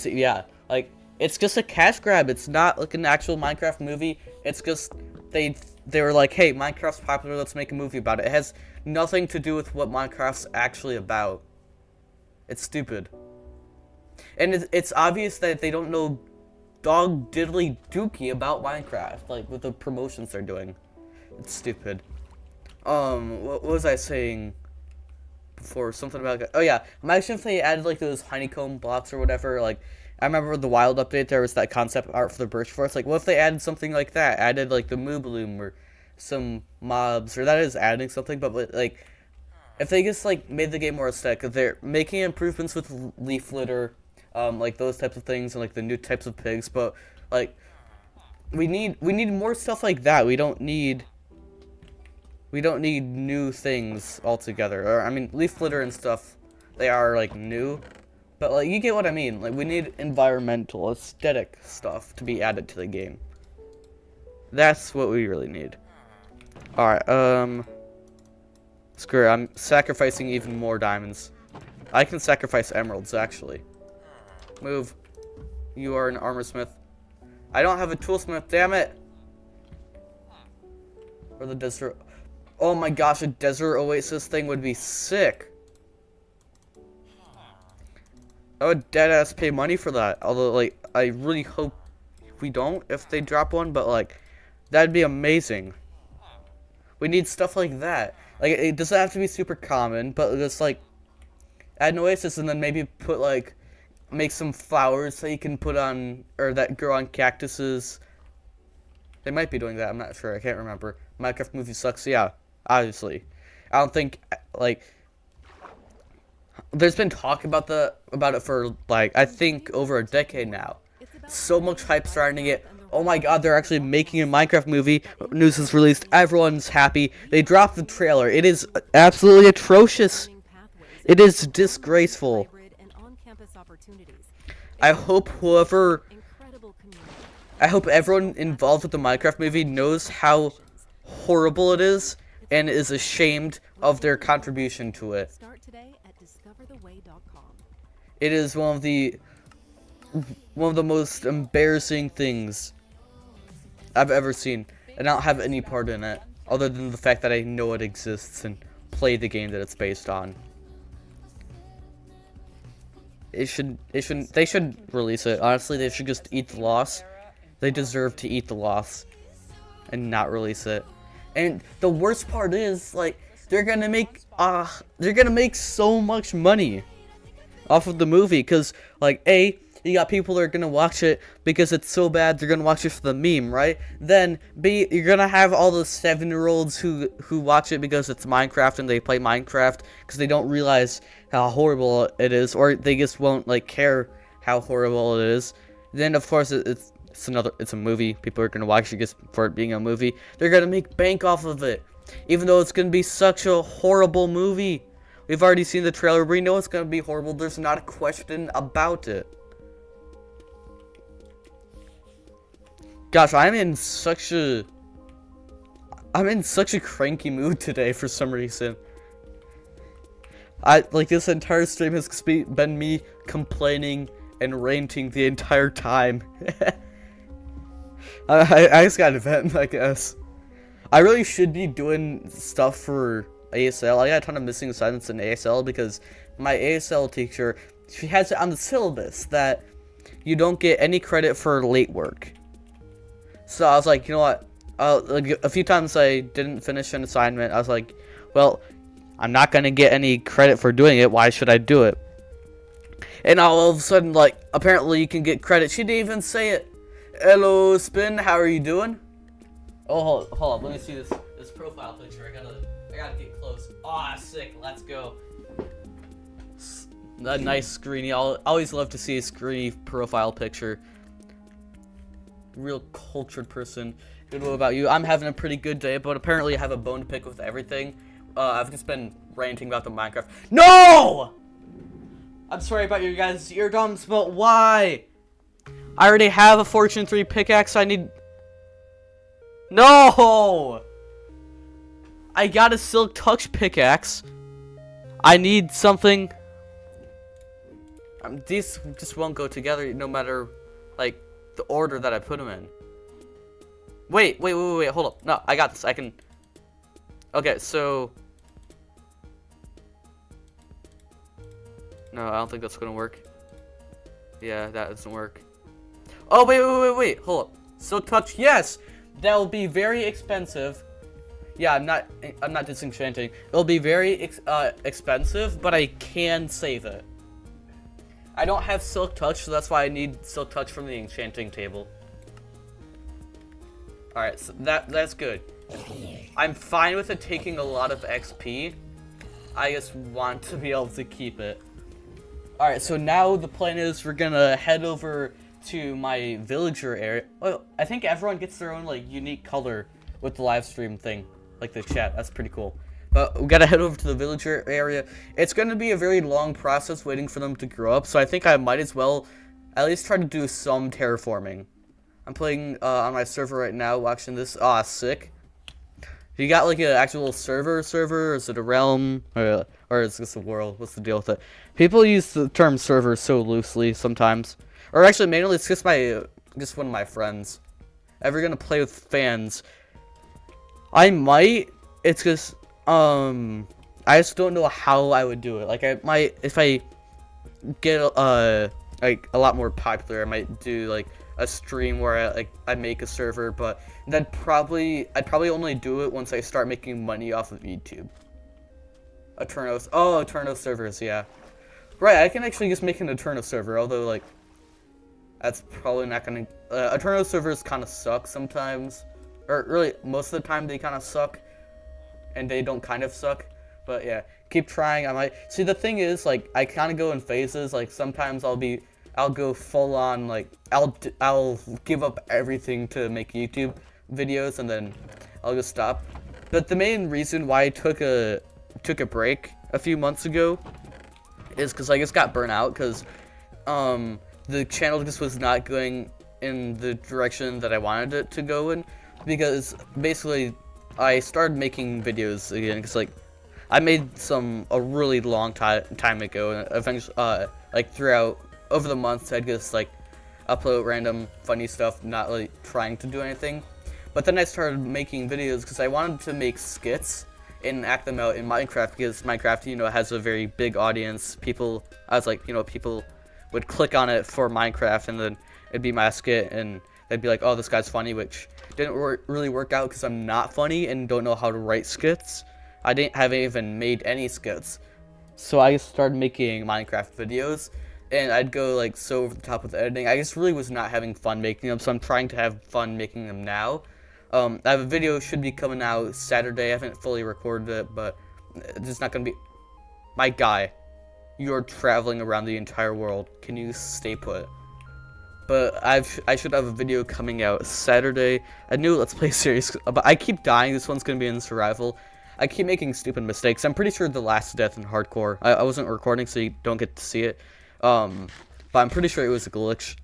yeah. Like, it's just a cash grab. It's not like an actual Minecraft movie. It's just they were like, hey, Minecraft's popular. Let's make a movie about it. It has nothing to do with what Minecraft's actually about. It's stupid. And it's obvious that they don't know dog diddly dookie about Minecraft, like with the promotions they're doing. It's stupid. What was I saying before? Something about, oh yeah, imagine if they added like those honeycomb blocks or whatever. Like, I remember the Wild update, there was that concept art for the Birch Forest. Like, what if they added something like that? Added like the Moo Bloom or some mobs, or that is adding something, but like, if they just like made the game more aesthetic, if they're making improvements with leaf litter, like those types of things, and like the new types of pigs, but like we need more stuff like that. We don't need new things altogether. Or I mean, leaf litter and stuff, they are like new, but like you get what I mean. Like we need environmental, aesthetic stuff to be added to the game. That's what we really need. All right, screw it. I'm sacrificing even more diamonds. I can sacrifice emeralds actually. Move. You are an armor smith. I don't have a toolsmith, damn it! Or the desert. Oh my gosh, a desert oasis thing would be sick. I would deadass pay money for that. Although, like, I really hope we don't if they drop one, but like, that'd be amazing. We need stuff like that. Like, it doesn't have to be super common, but just like, add an oasis and then maybe put like, make some flowers that you can put on, or that grow on cactuses. They might be doing that, I'm not sure, I can't remember. Minecraft movie sucks, yeah, obviously. I don't think, like, there's been talk about it for, like, I think over a decade now. So much hype surrounding it. Oh my god, they're actually making a Minecraft movie. News is released, everyone's happy. They dropped the trailer. It is absolutely atrocious. It is disgraceful. I hope everyone involved with the Minecraft movie knows how horrible it is and is ashamed of their contribution to it. It is one of the most embarrassing things I've ever seen, and I don't have any part in it other than the fact that I know it exists and play the game that it's based on. They should release it. Honestly, they should just eat the loss. They deserve to eat the loss and not release it. And the worst part is, like, they're gonna make so much money off of the movie, because like, you got people that are gonna watch it because it's so bad they're gonna watch it for the meme, right? Then B, you're gonna have all those 7-year-olds who watch it because it's Minecraft and they play Minecraft because they don't realize how horrible it is, or they just won't like care how horrible it is. Then of course it's a movie. People are gonna watch it just for it being a movie. They're gonna make bank off of it, even though it's gonna be such a horrible movie. We've already seen the trailer. We know it's gonna be horrible. There's not a question about it. Gosh, I'm in such a cranky mood today for some reason. This entire stream has been me complaining and ranting the entire time. I just gotta vent, I guess. I really should be doing stuff for ASL. I got a ton of missing assignments in ASL because my ASL teacher, she has it on the syllabus that you don't get any credit for late work. So I was like, you know what? Like, a few times I didn't finish an assignment. I was like, well, I'm not gonna get any credit for doing it. Why should I do it? And all of a sudden, like, apparently you can get credit. She didn't even say it. Hello, Spin. How are you doing? Oh, hold on. Let me see this profile picture. I gotta get close. Ah, sick. Let's go. A nice screeny. I'll always love to see a screeny profile picture. Real cultured person. Good. What about you? I'm having a pretty good day, but apparently I have a bone to pick with everything. I've just been ranting about the Minecraft. No! I'm sorry about your guys' eardrums, but why? I already have a Fortune 3 pickaxe. I need... No! I got a Silk Touch pickaxe. I need something... these just won't go together no matter, like, the order that I put them in. Wait, hold up. No, I got this. I can... Okay, so... No, I don't think that's gonna work. Yeah, that doesn't work. Oh, wait, hold up. Silk Touch, yes! That'll be very expensive. Yeah, I'm not disenchanting. It'll be very expensive, but I can save it. I don't have Silk Touch, so that's why I need Silk Touch from the enchanting table. Alright, so that's good. I'm fine with it taking a lot of XP. I just want to be able to keep it. Alright, so now the plan is we're gonna head over to my villager area. Well, I think everyone gets their own, like, unique color with the live stream thing. Like the chat, that's pretty cool. But we gotta head over to the villager area. It's gonna be a very long process waiting for them to grow up, so I think I might as well at least try to do some terraforming. I'm playing on my server right now, watching this. Ah, sick. You got like an actual server, or is it a realm, or is this a world? What's the deal with it? People use the term server so loosely sometimes, or actually mainly it's just one of my friends. Ever gonna play with fans? I might. It's just I just don't know how I would do it. Like I might, if I get like a lot more popular, I might do like a stream where I make a server, but then I'd probably only do it once I start making money off of YouTube. Eterno servers, yeah. Right, I can actually just make an Eterno server, although like that's probably not gonna Eterno servers kinda suck sometimes. Or really most of the time they kinda suck. And they don't kind of suck. But yeah, keep trying. I might see, the thing is, like, I kinda go in phases. Like sometimes I'll go full on, like, I'll give up everything to make YouTube videos, and then I'll just stop. But the main reason why I took a break a few months ago is because I just got burnt out, because the channel just was not going in the direction that I wanted it to go in, because basically I started making videos again, because like I made some a really long time ago, and eventually like throughout over the months I'd just like upload random funny stuff, not really trying to do anything. But then I started making videos because I wanted to make skits and act them out in Minecraft, because Minecraft, you know, has a very big audience. People, I was like, you know, people would click on it for Minecraft, and then it'd be my skit, and they'd be like, oh, this guy's funny, which didn't really work out because I'm not funny and don't know how to write skits. I haven't even made any skits. So I just started making Minecraft videos, and I'd go like so over the top with editing. I just really was not having fun making them, so I'm trying to have fun making them now. I have a video should be coming out Saturday. I haven't fully recorded it, but it's not gonna be. My guy, you're traveling around the entire world. Can you stay put? But I should have a video coming out Saturday. A new Let's Play series, but I keep dying. This one's gonna be in survival. I keep making stupid mistakes. I'm pretty sure the last death in hardcore, I wasn't recording, so you don't get to see it. But I'm pretty sure it was a glitch,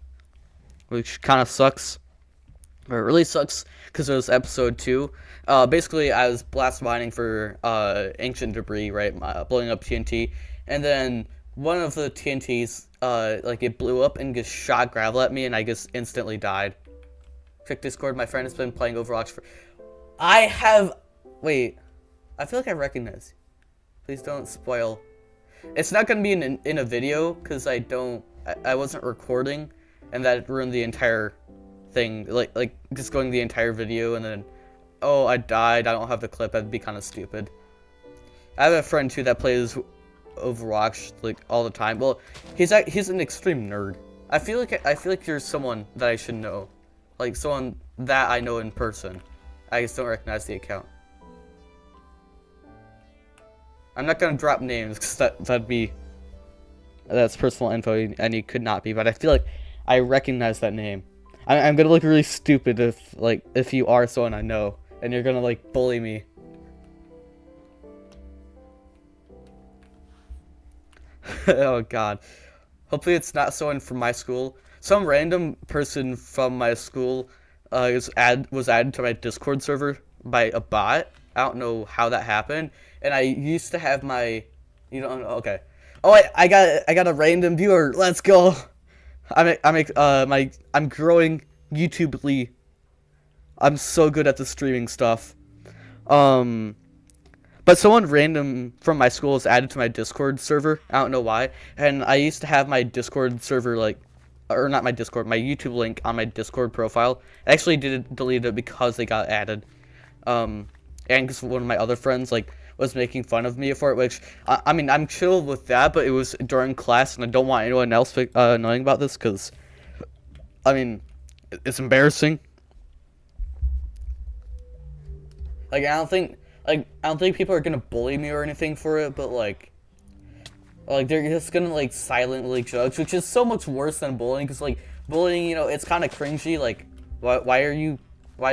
which kind of sucks. Or it really sucks because it was episode 2. Basically, I was blast mining for ancient debris, right? Blowing up TNT, and then one of the TNTs, like it blew up and just shot gravel at me, and I just instantly died. Check Discord. My friend has been playing Overwatch for. Wait. I feel like I recognize. Please don't spoil. It's not gonna be in a video because I wasn't recording, and that ruined the entire thing. Like just going the entire video and then, oh, I died. I don't have the clip. That'd be kind of stupid. I have a friend too that plays Overwatch like all the time. Well, he's an extreme nerd. I feel like you're someone that I should know, like someone that I know in person. I just don't recognize the account. I'm not gonna drop names because that'd be That's personal info, and you could not be. But I feel like I recognize that name. I'm gonna look really stupid if you are someone I know, and you're gonna like bully me. Oh God. Hopefully it's not someone from my school. Some random person from my school was added to my Discord server by a bot. I don't know how that happened. And I used to have my, you don't know, okay. Oh, I got a random viewer. Let's go. I'm growing YouTubely. I'm so good at the streaming stuff. But someone random from my school is added to my Discord server. I don't know why. And I used to have my Discord server, like, or not my Discord, my YouTube link on my Discord profile. I actually did delete it because they got added. And because one of my other friends, like, was making fun of me for it, which, I mean, I'm chill with that, but it was during class, and I don't want anyone else knowing about this, because, I mean, it's embarrassing. Like, I don't think people are gonna bully me or anything for it, but like they're just gonna like silently judge, which is so much worse than bullying, because like bullying, you know, it's kind of cringy. Like, why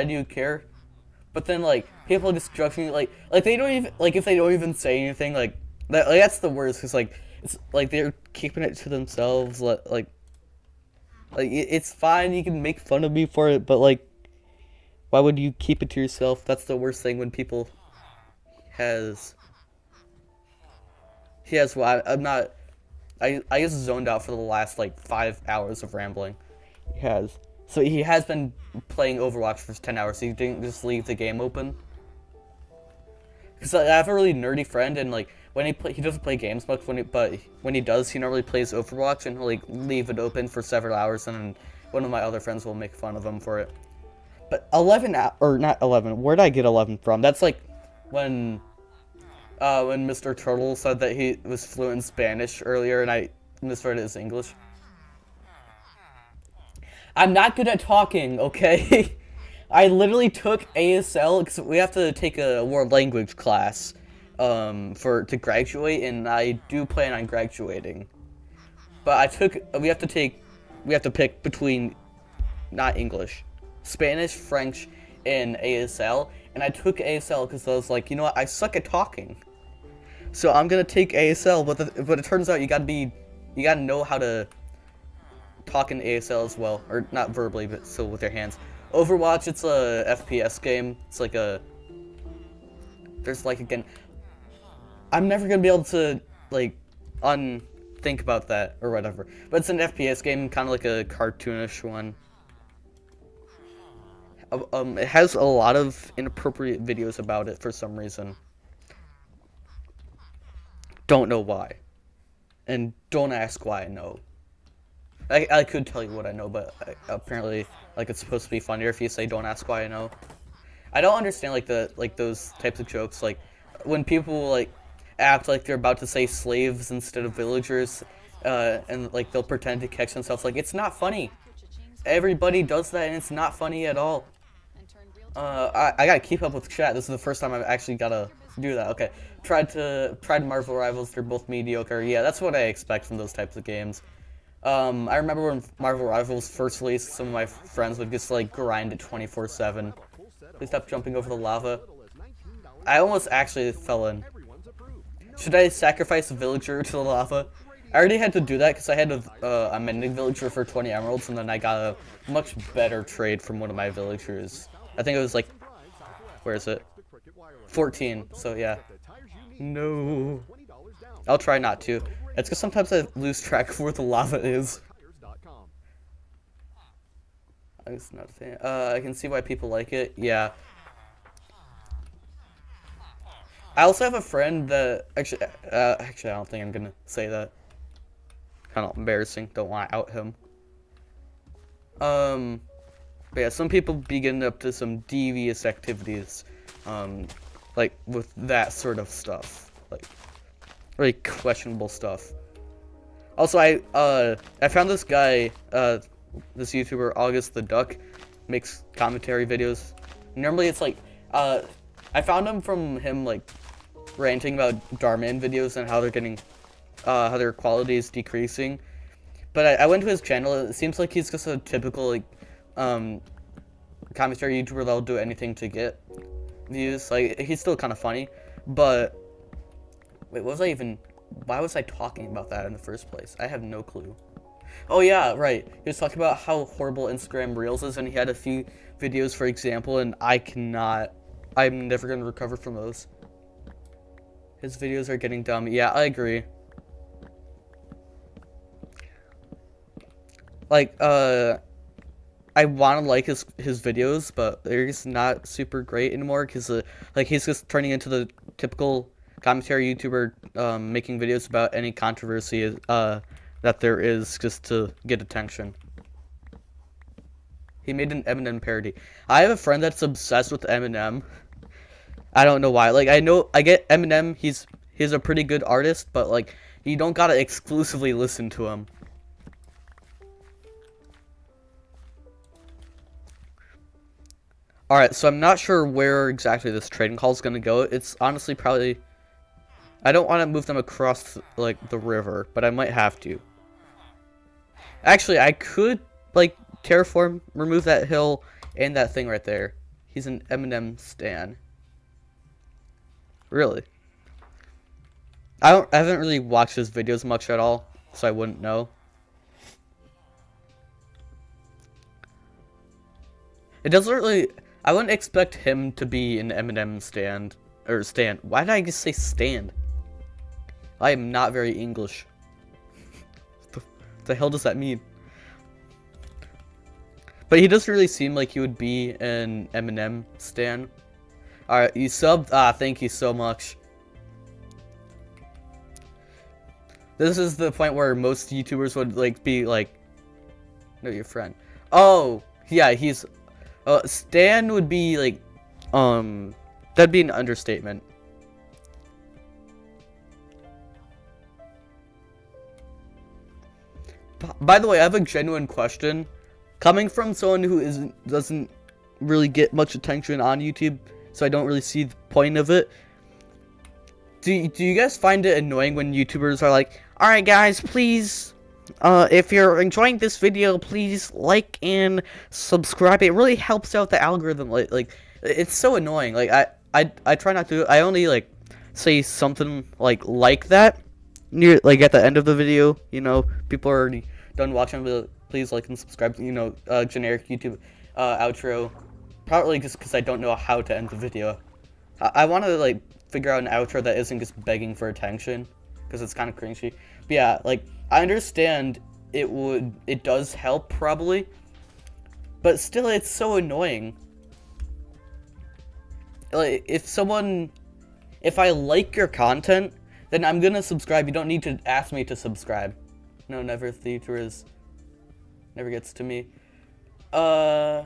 do you care? But then like people just judge me, like they don't even, like, if they don't even say anything, like that's the worst, because like it's like they're keeping it to themselves. Like it's fine, you can make fun of me for it, but like, why would you keep it to yourself? That's the worst thing when people I just zoned out for the last like 5 hours of rambling. So he has been playing Overwatch for 10 hours, so he didn't just leave the game open. Because I have a really nerdy friend, and like when he doesn't play games much, but when he does, he normally plays Overwatch, and he'll like leave it open for several hours, and then one of my other friends will make fun of him for it. But 11, or not 11, where did I get 11 from? That's like when Mr. Turtle said that he was fluent in Spanish earlier, and I misread it as English. I'm not good at talking, okay? I literally took ASL, because we have to take a world language class to graduate, and I do plan on graduating. But we have to pick between, not English, Spanish, French, and ASL. And I took ASL because I was like, you know what, I suck at talking. So I'm gonna take ASL, but it turns out you gotta know how to talk in ASL as well, or not verbally, but still with your hands. Overwatch, it's a FPS game. It's like again, I'm never gonna be able to like think about that or whatever. But it's an FPS game, kind of like a cartoonish one. It has a lot of inappropriate videos about it for some reason. Don't know why. And don't ask why I know. I could tell you what I know, but apparently, like, it's supposed to be funnier if you say don't ask why I know. I don't understand, like, those types of jokes, like, when people, like, act like they're about to say slaves instead of villagers, and, like, they'll pretend to catch themselves. Like, it's not funny. Everybody does that, and it's not funny at all. I gotta keep up with chat. This is the first time I've actually gotta do that. Okay. Tried Marvel Rivals. They're both mediocre. Yeah, that's what I expect from those types of games. I remember when Marvel Rivals first released, some of my friends would just, like, grind it 24/7. Please stop jumping over the lava. I almost actually fell in. Should I sacrifice a villager to the lava? I already had to do that because I had a mending villager for 20 emeralds, and then I got a much better trade from one of my villagers. I think it was like, where is it? 14, so yeah. No. I'll try not to. It's because sometimes I lose track of where the lava is. I'm just not a fan. I can see why people like it. Yeah. I also have a friend that actually I don't think I'm gonna say that. Kind of embarrassing. Don't want to out him. But yeah, some people be getting up to some devious activities, like with that sort of stuff, like really questionable stuff. Also, I found this guy, this YouTuber August the Duck, makes commentary videos. Normally, it's like I found him from him like ranting about Darman videos and how they're getting how their quality is decreasing. But I went to his channel. It seems like he's just a typical like commentary YouTuber that'll do anything to get views. Like, he's still kind of funny, but wait, why was I talking about that in the first place? I have no clue. Oh yeah, right. He was talking about how horrible Instagram Reels is, and he had a few videos, for example, and I'm never gonna recover from those. His videos are getting dumb. Yeah, I agree. Like, I want to like his videos, but they're just not super great anymore because like he's just turning into the typical commentary YouTuber making videos about any controversy that there is just to get attention. He made an Eminem parody. I have a friend that's obsessed with Eminem. I don't know why. Like, I get Eminem. He's a pretty good artist, but like you don't gotta exclusively listen to him. Alright, so I'm not sure where exactly this trading call is going to go. It's honestly probably... I don't want to move them across, like, the river, but I might have to. Actually, I could, like, terraform, remove that hill, and that thing right there. He's an Eminem stan. Really? I haven't really watched his videos much at all, so I wouldn't know. It doesn't really... I wouldn't expect him to be an Eminem stand. Why did I just say stand? I am not very English. What the hell does that mean? But he doesn't really seem like he would be an Eminem stan. Alright, you subbed? Thank you so much. This is the point where most YouTubers would, like, be like... No, your friend. Oh, yeah, he's... Stan would be like, that'd be an understatement. By the way, I have a genuine question. Coming from someone who doesn't really get much attention on YouTube, so I don't really see the point of it. Do you guys find it annoying when YouTubers are like, alright guys, please... if you're enjoying this video, please like and subscribe. It really helps out the algorithm. Like it's so annoying. Like I try not to. I only like say something like that near at the end of the video. You know, people are already done watching. But please like and subscribe. You know, generic YouTube outro. Probably just because I don't know how to end the video. I want to like figure out an outro that isn't just begging for attention because it's kind of cringy. But yeah, like. I understand it does help probably, but still it's so annoying. Like if I like your content, then I'm gonna subscribe. You don't need to ask me to subscribe. No, never theater never gets to me. Yeah,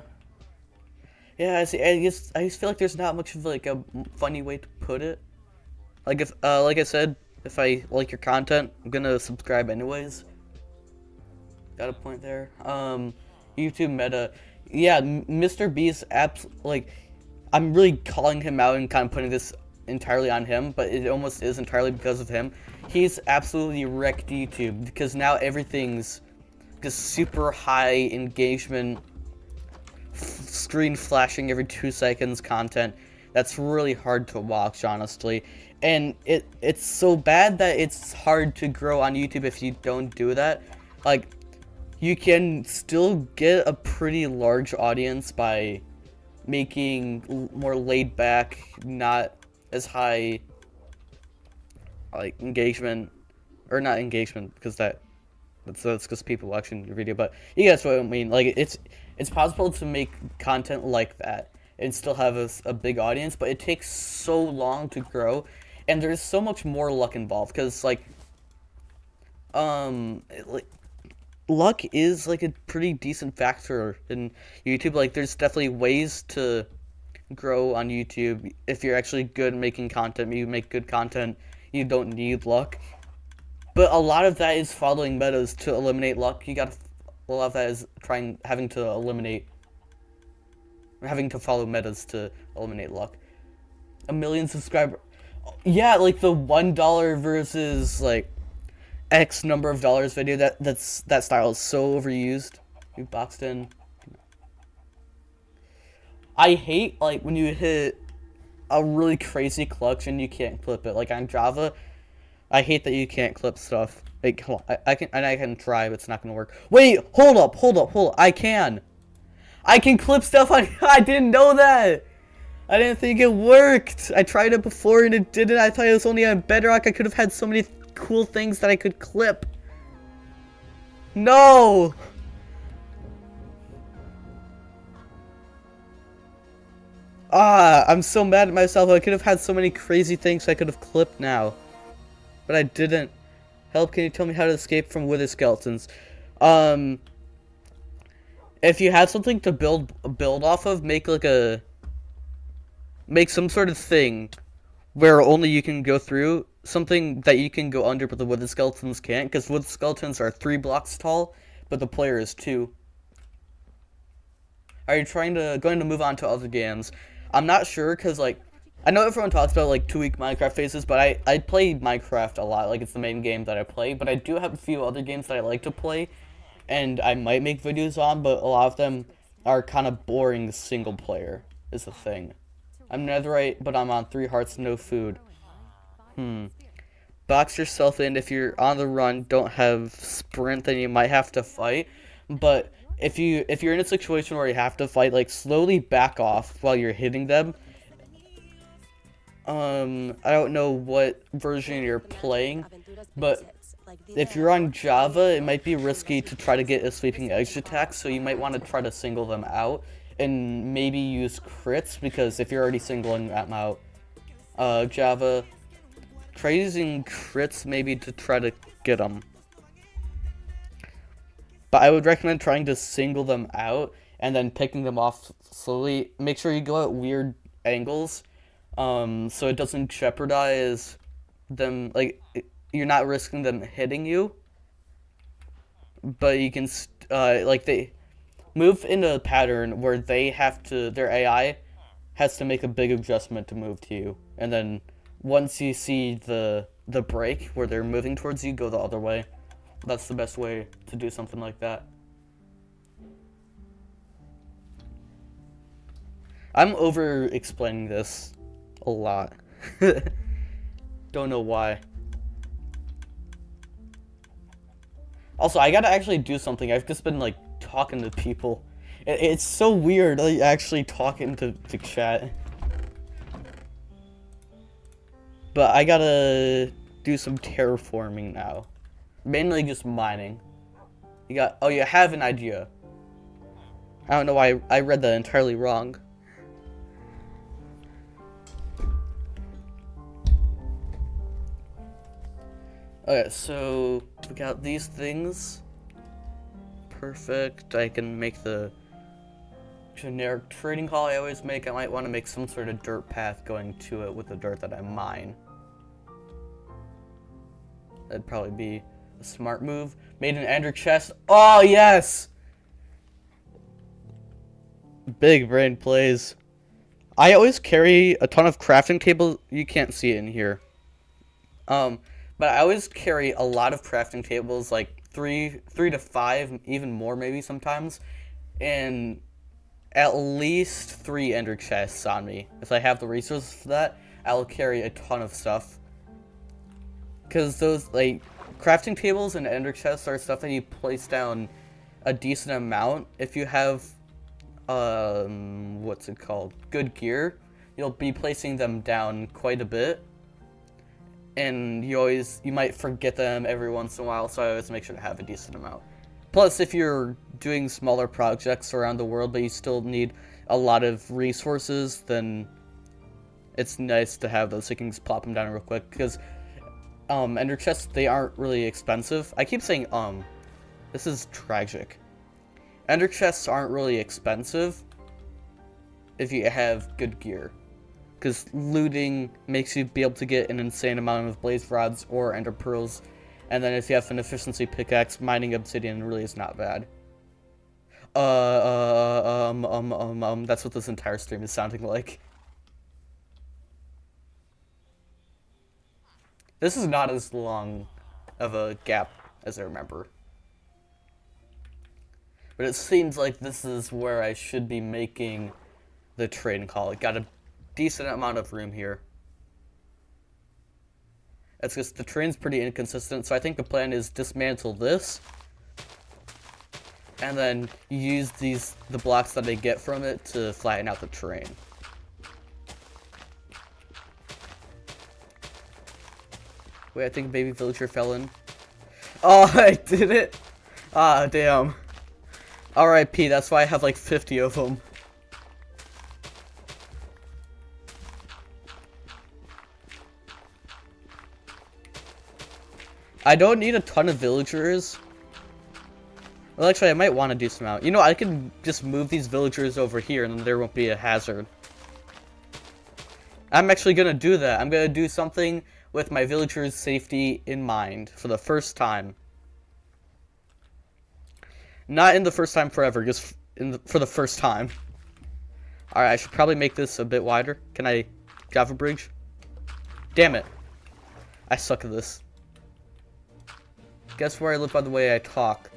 I see. I just feel like there's not much of like a funny way to put it. Like if like I said. If I like your content, I'm gonna subscribe anyways. Got a point there. YouTube meta. Yeah, Mr. Beast I'm really calling him out and kind of putting this entirely on him, but it almost is entirely because of him. He's absolutely wrecked YouTube because now everything's just super high engagement, screen flashing every 2 seconds content. That's really hard to watch, honestly. And it's so bad that it's hard to grow on YouTube if you don't do that. Like, you can still get a pretty large audience by making more laid back, not as high, like, engagement, or not engagement, because that's because people watching your video, but you guys what I mean. Like, it's possible to make content like that and still have a big audience, but it takes so long to grow. And there's so much more luck involved, because, like, luck is, like, a pretty decent factor in YouTube. Like, there's definitely ways to grow on YouTube. If you're actually good at making content, you make good content, you don't need luck. But a lot of that is following metas to eliminate luck. A lot of that is having to follow metas to eliminate luck. 1 million subscribers. Yeah, like the $1 versus like X number of dollars video. That style is so overused. You boxed in. I hate like when you hit a really crazy clutch and you can't clip it. Like on Java, I hate that you can't clip stuff. Like, hold on, I can try, but it's not gonna work. Wait, hold up. I can clip stuff on. I didn't know that. I didn't think it worked. I tried it before and it didn't. I thought it was only on Bedrock. I could have had so many cool things that I could clip. No. I'm so mad at myself. I could have had so many crazy things I could have clipped now. But I didn't. Help, can you tell me how to escape from wither skeletons? If you have something to build off of, make some sort of thing where only you can go through, something that you can go under but the wither skeletons can't, because wither skeletons are 3 blocks tall, but the player is 2. Are you going to move on to other games? I'm not sure, because like I know everyone talks about like 2-week Minecraft phases, but I play Minecraft a lot. Like it's the main game that I play, but I do have a few other games that I like to play, and I might make videos on, but a lot of them are kind of boring single player is the thing. I'm netherite, but I'm on 3 hearts, no food. Box yourself in. If you're on the run, don't have sprint, then you might have to fight. But if you're in a situation where you have to fight, like slowly back off while you're hitting them. I don't know what version you're playing, but if you're on Java, it might be risky to try to get a sleeping edge attack, so you might want to try to single them out and maybe use crits, because if you're already singling them out, Java, try using crits maybe to try to get them. But I would recommend trying to single them out and then picking them off slowly. Make sure you go at weird angles, so it doesn't jeopardize them. Like, you're not risking them hitting you, but you can like they move into a pattern where they have to, their AI has to make a big adjustment to move to you, and then once you see the break where they're moving towards you, go the other way. That's the best way to do something like that. I'm over explaining this a lot. Don't know why. Also, I gotta actually do something. I've just been like talking to people. It's so weird, like actually talking to chat. But I gotta do some terraforming now. Mainly just mining. You have an idea. I don't know why I read that entirely wrong. Okay, so we got these things. Perfect. I can make the generic trading hall I always make. I might want to make some sort of dirt path going to it with the dirt that I mine. That'd probably be a smart move. Made an ender chest. Oh, yes! Big brain plays. I always carry a ton of crafting tables. You can't see it in here. But I always carry a lot of crafting tables, like three to 5, even more maybe sometimes, and at least 3 ender chests on me. If I have the resources for that, I'll carry a ton of stuff. Because those, like, crafting tables and ender chests are stuff that you place down a decent amount. If you have, what's it called? Good gear, you'll be placing them down quite a bit. And you might forget them every once in a while, so I always make sure to have a decent amount. Plus, if you're doing smaller projects around the world, but you still need a lot of resources, then it's nice to have those, so you can just plop them down real quick. Because ender chests, they aren't really expensive. I keep saying this is tragic. Ender chests aren't really expensive if you have good gear. Because looting makes you be able to get an insane amount of blaze rods or ender pearls, and then if you have an efficiency pickaxe, mining obsidian really is not bad. That's what this entire stream is sounding like. This is not as long of a gap, as I remember. But it seems like this is where I should be making the trading call. It got a decent amount of room here. It's just the train's pretty inconsistent, so I think the plan is dismantle this, and then use the blocks that I get from it to flatten out the terrain. Wait, I think baby villager fell in. Oh, I did it! Ah, damn. RIP, that's why I have like 50 of them. I don't need a ton of villagers. Well, actually, I might want to do some out. You know, I can just move these villagers over here and then there won't be a hazard. I'm actually gonna do that. I'm gonna do something with my villagers' safety in mind for the first time. Not in the first time forever, just for the first time. Alright, I should probably make this a bit wider. Can I Java bridge? Damn it. I suck at this. Guess where I live by the way I talk.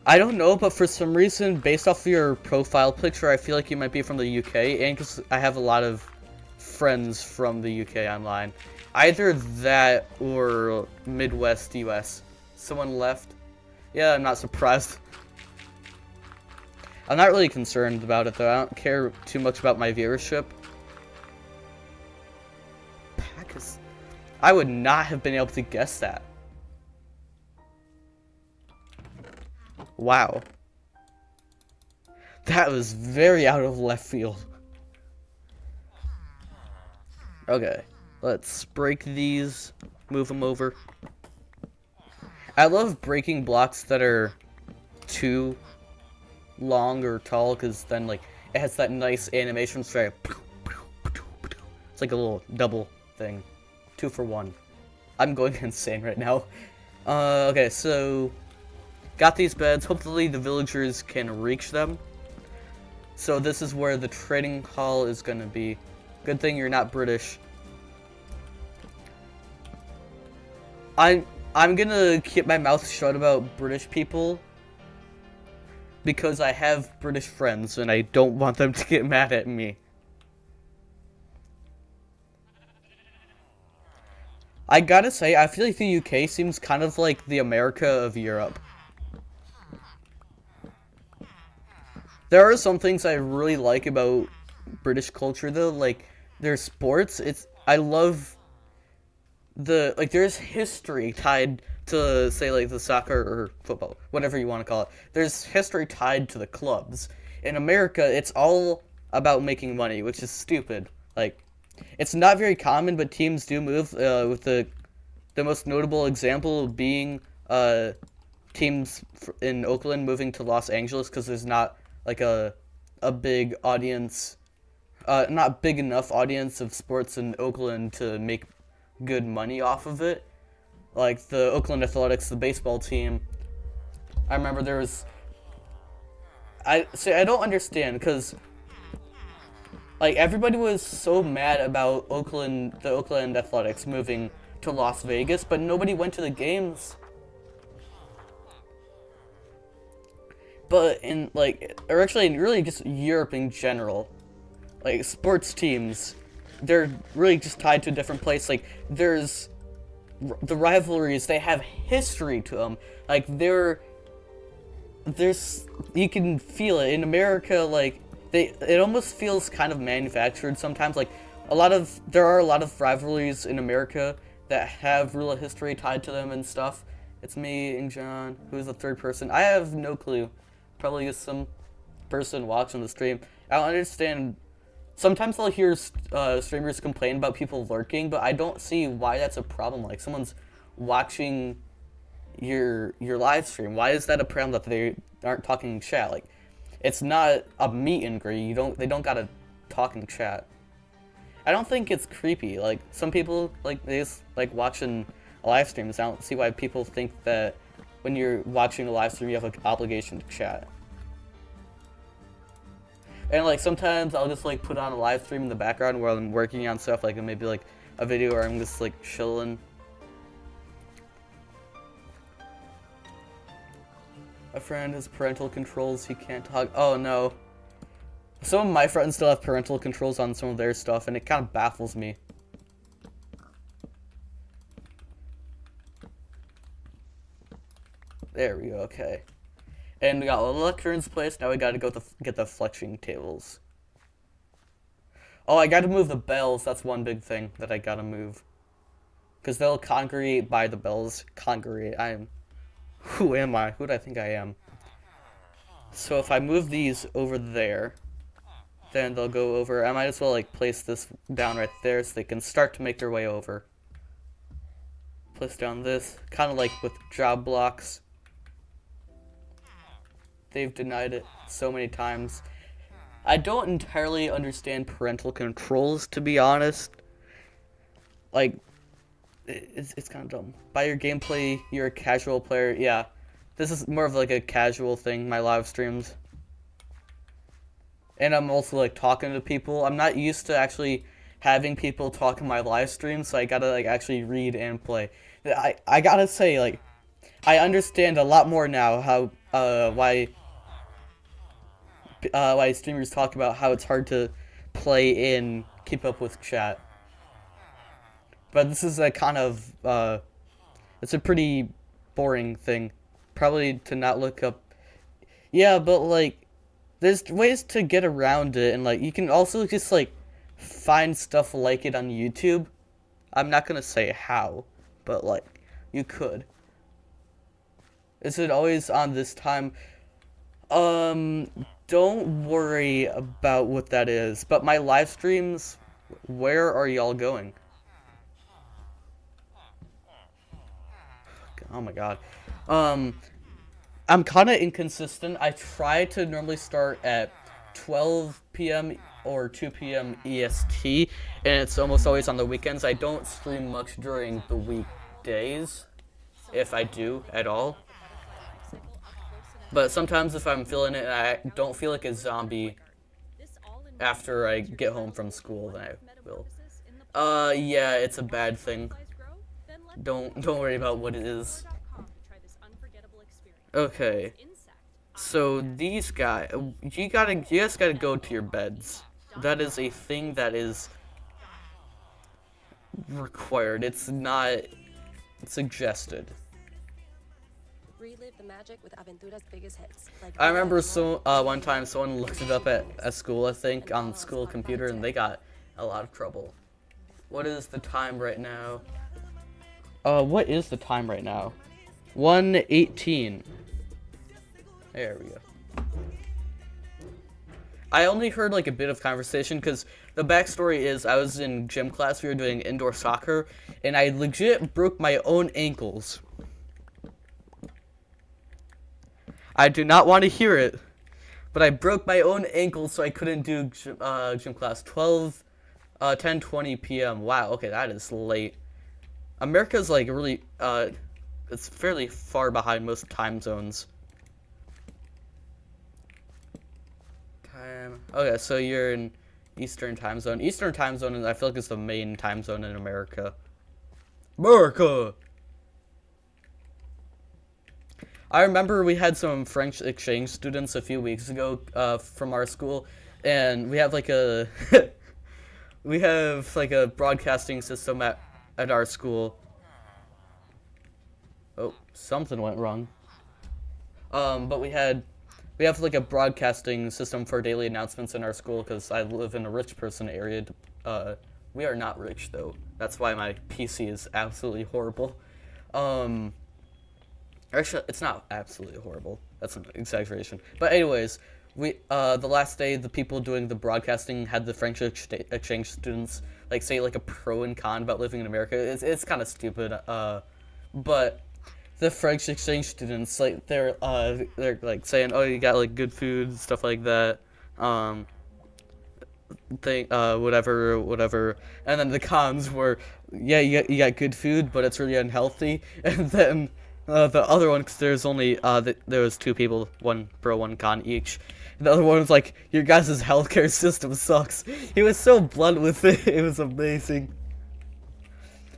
I don't know, but for some reason, based off of your profile picture, I feel like you might be from the UK, and because I have a lot of friends from the UK online. Either that or Midwest US. Someone left. Yeah, I'm not surprised. I'm not really concerned about it, though. I don't care too much about my viewership. Pakistan. I would not have been able to guess that. Wow. That was very out of left field. Okay, let's break these, move them over. I love breaking blocks that are too long or tall, because then like it has that nice animation straight. It's like a little double thing. 2 for 1. I'm going insane right now. Okay, so got these beds. Hopefully the villagers can reach them. So this is where the trading hall is going to be. Good thing you're not British. I'm gonna keep my mouth shut about British people because I have British friends and I don't want them to get mad at me. I gotta say, I feel like the UK seems kind of like the America of Europe. There are some things I really like about British culture though, like their sports. I love there's history tied to, say, like the soccer or football, whatever you want to call it. There's history tied to the clubs. In America, it's all about making money, which is stupid. Like, it's not very common, but teams do move, with the most notable example being teams in Oakland moving to Los Angeles because there's not like a big audience, not big enough audience of sports in Oakland to make good money off of it. Like the Oakland Athletics, the baseball team. I remember there was. I don't understand because like everybody was so mad about the Oakland Athletics moving to Las Vegas, but nobody went to the games. But in or actually in really just Europe in general, like sports teams, they're really just tied to a different place. Like there's the rivalries, they have history to them. Like there's you can feel it in America. Like it almost feels kind of manufactured sometimes. Like there are a lot of rivalries in America that have real history tied to them and stuff. It's me and John, who's the third person. I have no clue. Probably just some person watching the stream. I don't understand. Sometimes I'll hear streamers complain about people lurking, but I don't see why that's a problem. Like someone's watching your live stream. Why is that a problem that they aren't talking in chat? Like, it's not a meet and greet. They don't gotta talk in chat. I don't think it's creepy. Like some people they just like watching live streams. I don't see why people think that when you're watching a live stream you have an obligation to chat. And like sometimes I'll just like put on a live stream in the background while I'm working on stuff, like maybe like a video where I'm just like chilling. A friend has parental controls, he can't talk. Oh no. Some of my friends still have parental controls on some of their stuff, and it kind of baffles me. There we go, okay. And we got a lectern's place, now we gotta go get the flexing tables. Oh, I gotta move the bells, that's one big thing that I gotta move. Because they'll congregate by the bells. Congregate, who am I? Who do I think I am? So if I move these over there, then they'll go over. I might as well like place this down right there so they can start to make their way over. Place down this, kind of like with job blocks. They've denied it so many times. I don't entirely understand parental controls, to be honest. Like, it's kind of dumb. By your gameplay, you're a casual player. Yeah, this is more of like a casual thing, my live streams. And I'm also like talking to people. I'm not used to actually having people talk in my live stream, so I gotta like actually read and play. I gotta say, like, I understand a lot more now how why streamers talk about how it's hard to play and keep up with chat. But this is a kind of it's a pretty boring thing, probably to not look up. Yeah, but like, there's ways to get around it, and like, you can also just like find stuff like it on YouTube. I'm not gonna say how, but like, you could. Is it always on this time? Don't worry about what that is. But my live streams, where are y'all going? Oh my god. I'm kind of inconsistent. I try to normally start at 12 p.m. or 2 p.m. EST, and it's almost always on the weekends. I don't stream much during the weekdays, if I do at all. But sometimes if I'm feeling it and I don't feel like a zombie after I get home from school, then I will. Yeah, it's a bad thing. Don't worry about what it is. Okay. So these guys, you guys gotta go to your beds. That is a thing that is required. It's not suggested. Relive the magic with Aventura's biggest hits. I remember one time someone looked it up at school, I think, on the school computer, and they got a lot of trouble. What is the time right now? What is the time right now? 1:18. There we go. I only heard like a bit of conversation because the backstory is I was in gym class, we were doing indoor soccer, and I legit broke my own ankles. I do not want to hear it, but I broke my own ankle, so I couldn't do gym class. 10:20 p.m. Wow, okay, that is late. America's like really, it's fairly far behind most time zones. Okay, so you're in Eastern time zone. Eastern time zone, I feel like it's the main time zone in America. America! I remember we had some French exchange students a few weeks ago from our school, and we have like a broadcasting system at our school. Oh, something went wrong. But we have like a broadcasting system for daily announcements in our school because I live in a rich person area. We are not rich though. That's why my PC is absolutely horrible. Actually, it's not absolutely horrible. That's an exaggeration. But anyways, the last day, the people doing the broadcasting had the French exchange students like say like a pro and con about living in America. It's kind of stupid. But the French exchange students like they're like saying, oh, you got like good food, stuff like that. Whatever. And then the cons were, yeah, you got good food, but it's really unhealthy. And then the other one, because there's only there was two people, one pro, one con each. The other one was like, your guys' healthcare system sucks. He was so blunt with it. It was amazing.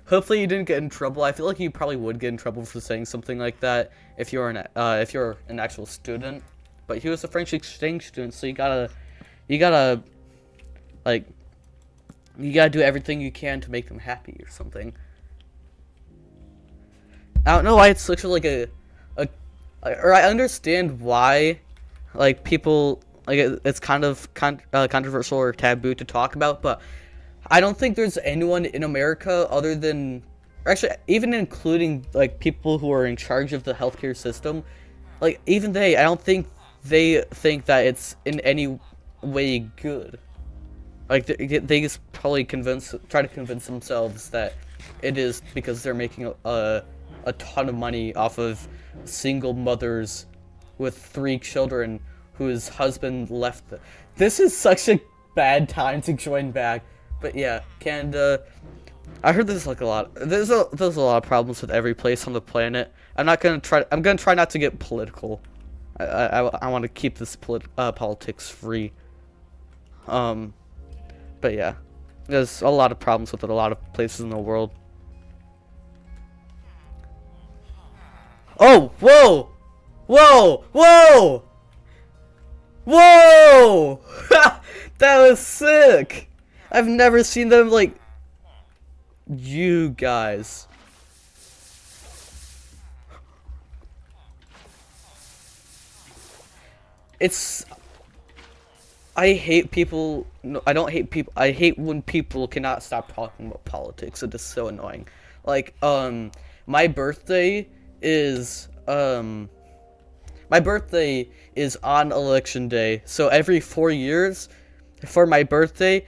hopefully you didn't get in trouble. I feel like you probably would get in trouble for saying something like that if you're an actual student. But he was a French exchange student, so you gotta like you gotta do everything you can to make them happy or something. I don't know why it's such a like or I understand why like people like it's kind of controversial or taboo to talk about, but I don't think there's anyone in America other than, or actually even including like people who are in charge of the healthcare system, like even I don't think they think that it's in any way good. Like they just probably try to convince themselves that it is because they're making a ton of money off of single mothers with 3 children whose husband left. This is such a bad time to join back. But yeah, Canada. I heard there's like a lot. There's a lot of problems with every place on the planet. I'm gonna try not to get political. I want to keep this politics free. But yeah, there's a lot of problems with it. A lot of places in the world. Oh, whoa, whoa, whoa, whoa! That was sick. I've never seen them like you guys. I hate people. No, I don't hate people. I hate when people cannot stop talking about politics. It is so annoying. Like, my birthday is on election day. So every 4 years, for my birthday,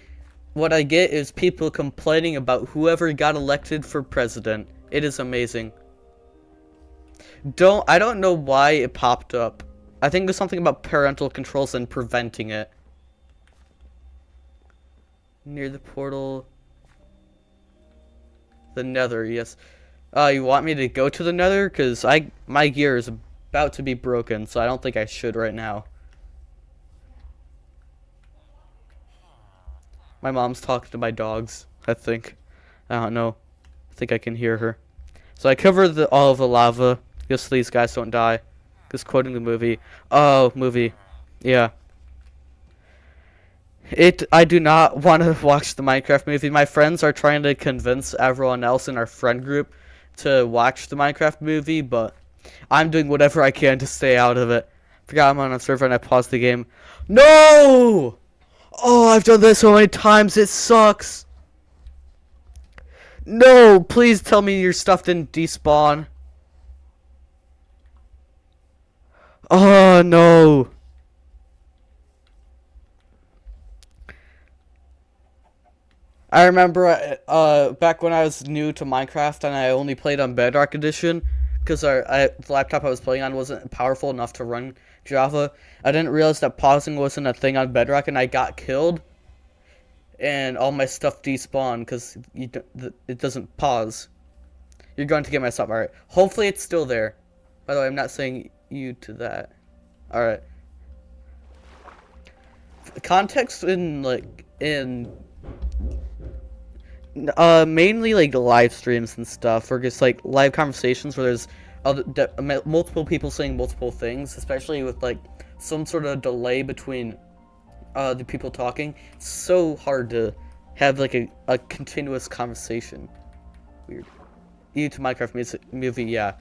what I get is people complaining about whoever got elected for president. It is amazing. I don't know why it popped up. I think there's something about parental controls and preventing it. Near the portal. The Nether, yes. You want me to go to the Nether? Because my gear is about to be broken, so I don't think I should right now. My mom's talking to my dogs, I think. I don't know. I think I can hear her. So I covered all of the lava, just so these guys don't die. Just quoting the movie. Oh, movie. Yeah. I do not want to watch the Minecraft movie. My friends are trying to convince everyone else in our friend group to watch the Minecraft movie, but I'm doing whatever I can to stay out of it. Forgot I'm on a server and I paused the game. No! Oh, I've done this so many times, it sucks. No, please tell me your stuff didn't despawn. Oh, no. I remember back when I was new to Minecraft and I only played on Bedrock Edition because the laptop I was playing on wasn't powerful enough to run Java. I didn't realize that pausing wasn't a thing on Bedrock and I got killed. And all my stuff despawned because it doesn't pause. You're going to get my stuff. Alright. Hopefully it's still there. By the way, I'm not saying you to that. Alright. Context mainly like live streams and stuff, or just like live conversations where there's multiple people saying multiple things, especially with like some sort of delay between the people talking. It's so hard to have like a continuous conversation. Weird. To Minecraft movie, yeah.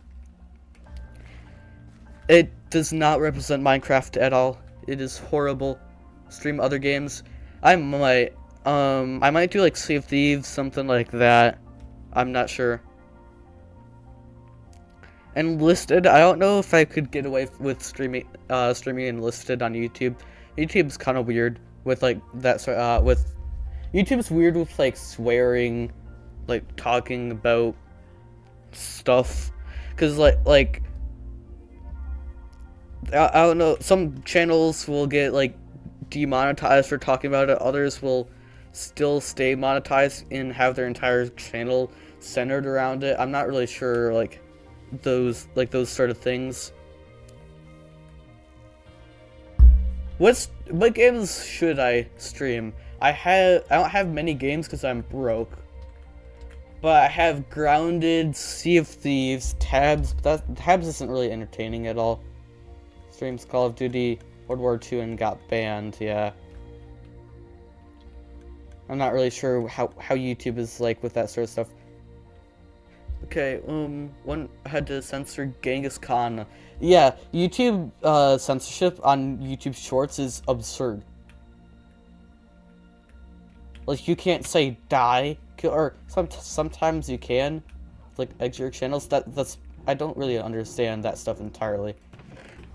It does not represent Minecraft at all. It is horrible. Stream other games. I might do like Sea of Thieves, something like that. I'm not sure. Enlisted, I don't know if I could get away with streaming Enlisted on YouTube. YouTube's kind of weird with like that. With YouTube's weird with like swearing, like talking about stuff, cause like I don't know. Some channels will get like demonetized for talking about it. Others will still stay monetized and have their entire channel centered around it. I'm not really sure like those sort of things. What games should I stream? I don't have many games because I'm broke. But I have Grounded, Sea of Thieves, Tabs. But Tabs isn't really entertaining at all. Streams Call of Duty, World War II, and got banned. Yeah. I'm not really sure how YouTube is like with that sort of stuff. Okay, one had to censor Genghis Khan. Yeah, YouTube censorship on YouTube Shorts is absurd. Like, you can't say die, or sometimes you can, like exit your channels. That's I don't really understand that stuff entirely.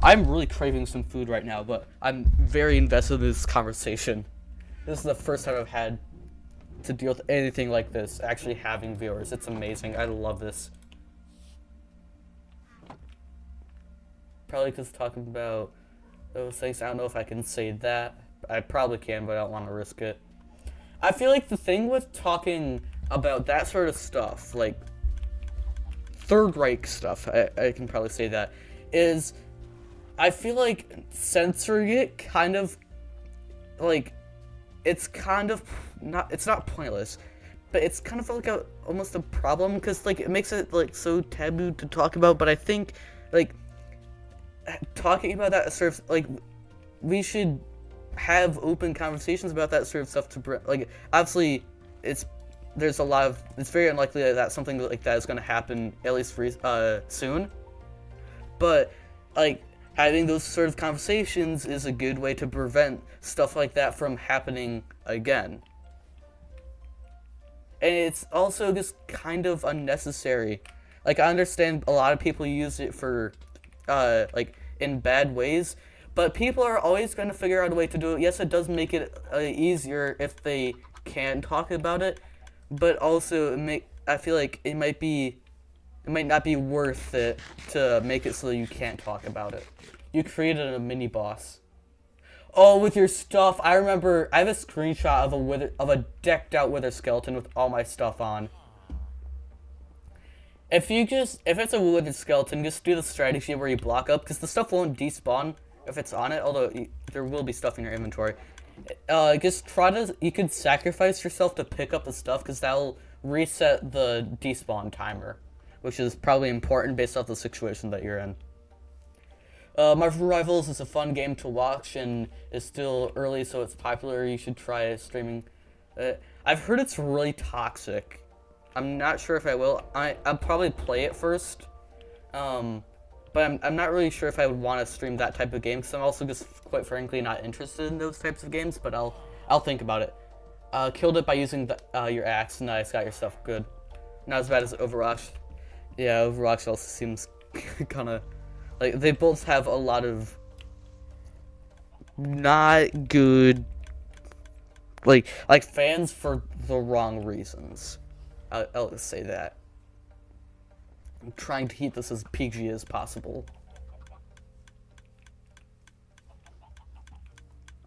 I'm really craving some food right now, but I'm very invested in this conversation. This is the first time I've had to deal with anything like this, actually having viewers. It's amazing. I love this. Probably because talking about those things, I don't know if I can say that. I probably can, but I don't want to risk it. I feel like the thing with talking about that sort of stuff, like Third Reich stuff, I can probably say that, is I feel like censoring it kind of, like, it's kind of not, it's not pointless, but it's kind of like almost a problem, because like it makes it like so taboo to talk about. But I think like talking about that sort of, like, we should have open conversations about that sort of stuff to, like, obviously it's very unlikely that something like that is going to happen, at least soon, but like having those sort of conversations is a good way to prevent stuff like that from happening again. And it's also just kind of unnecessary. Like, I understand a lot of people use it for, like, in bad ways, but people are always going to figure out a way to do it. Yes, it does make it easier if they can talk about it, but also I feel like it might not be worth it to make it so you can't talk about it. You created a mini boss. Oh, with your stuff, I remember. I have a screenshot of a decked out Wither skeleton with all my stuff on. If it's a Wither skeleton, just do the strategy where you block up, because the stuff won't despawn if it's on it. Although there will be stuff in your inventory. You could sacrifice yourself to pick up the stuff, because that'll reset the despawn timer, which is probably important based off the situation that you're in. Marvel Rivals is a fun game to watch and is still early, so it's popular. You should try streaming. I've heard it's really toxic. I'm not sure if I will. I'll probably play it first, but I'm not really sure if I would want to stream that type of game, because I'm also just, quite frankly, not interested in those types of games. But I'll think about it. Killed it by using your axe. Nice, got your stuff good. Not as bad as Overwatch. Yeah, Overwatch also seems kind of. Like, they both have a lot of not good, like fans for the wrong reasons. I'll just say that. I'm trying to keep this as PG as possible.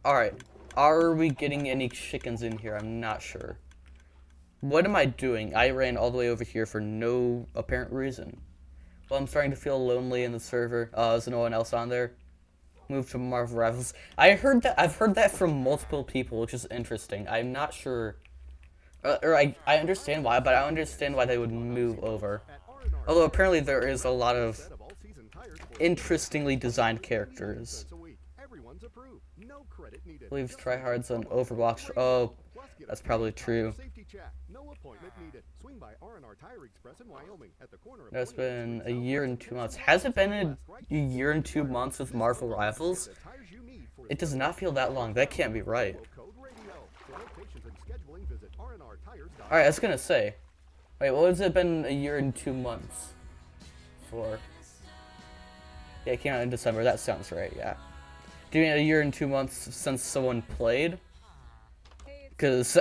Alright, are we getting any chickens in here? I'm not sure. What am I doing? I ran all the way over here for no apparent reason. Well, I'm starting to feel lonely in the server. Is no one else on there? Move to Marvel Rivals. I've heard that from multiple people, which is interesting. I'm not sure, I understand why, but I don't understand why they would move over. Although apparently there is a lot of interestingly designed characters. Believes tryhards on Overwatch. Oh, that's probably true. No, it's been a year and 2 months. Has it been a year and 2 months with Marvel Rivals? It does not feel that long. That can't be right. Alright, I was gonna say. Wait, what has it been a year and 2 months for? Yeah, it came out in December. That sounds right, yeah. Doing a year and 2 months since someone played? Because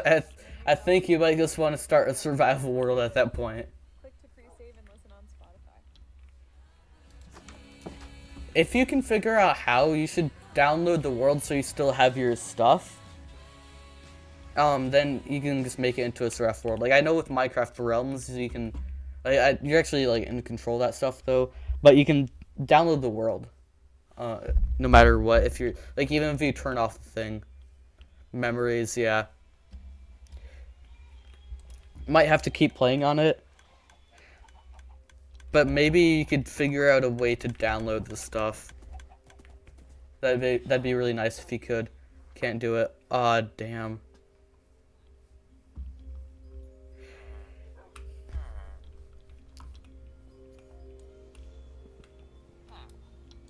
I think you might just want to start a survival world at that point. Click to pre-save and listen on Spotify. If you can figure out how, you should download the world so you still have your stuff. Then you can just make it into a survival world. Like, I know with Minecraft Realms, you can, you're actually like in control of that stuff though. But you can download the world, no matter what. If you're like, even if you turn off the thing, memories, yeah. might have to keep playing on it. But maybe you could figure out a way to download the stuff. That'd be really nice if you could. Can't do it. Aw, damn.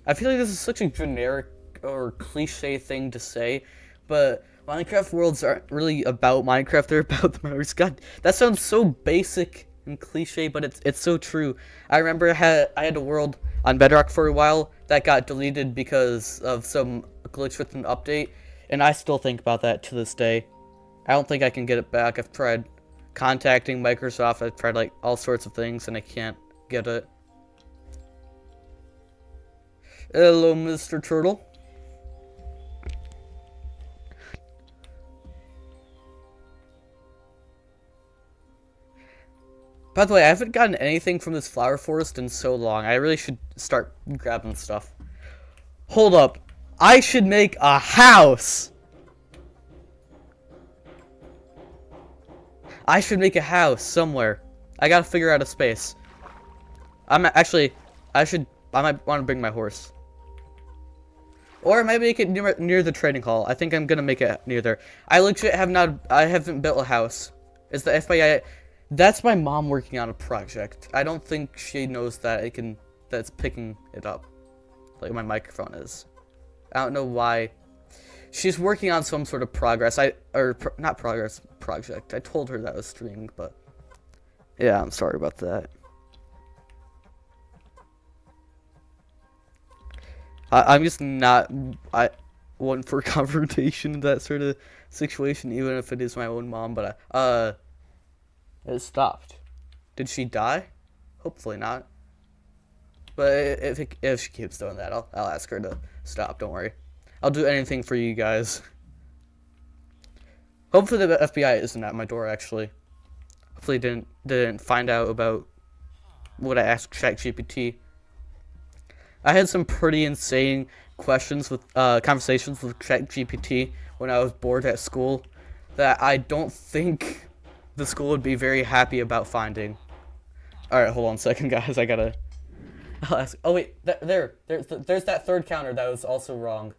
I feel like this is such a generic or cliche thing to say, but Minecraft worlds aren't really about Minecraft, they're about the memories. God, that sounds so basic and cliche, but it's so true. I remember I had a world on Bedrock for a while that got deleted because of some glitch with an update, and I still think about that to this day. I don't think I can get it back. I've tried contacting Microsoft, I've tried like all sorts of things, and I can't get it. Hello, Mr. Turtle. By the way, I haven't gotten anything from this flower forest in so long. I really should start grabbing stuff. Hold up. I should make a house! I should make a house somewhere. I gotta figure out a space. I might want to bring my horse. Or maybe make it near the trading hall. I think I'm gonna make it near there. I legit haven't built a house. Is the FBI... That's my mom working on a project. I don't think she knows that that's picking it up. Like my microphone is. I don't know why. She's working on some sort of not progress, project. I told her that was streaming, but... Yeah, I'm sorry about that. I'm just not one for confrontation in that sort of situation, even if it is my own mom. But it stopped. Did she die? Hopefully not. But if she keeps doing that, I'll ask her to stop. Don't worry. I'll do anything for you guys. Hopefully the FBI isn't at my door. Actually, hopefully didn't find out about what I asked ChatGPT. I had some pretty insane questions with conversations with ChatGPT when I was bored at school that I don't think the school would be very happy about finding. All right, hold on a second, guys. I'll ask. Oh wait, there's that third counter that was also wrong.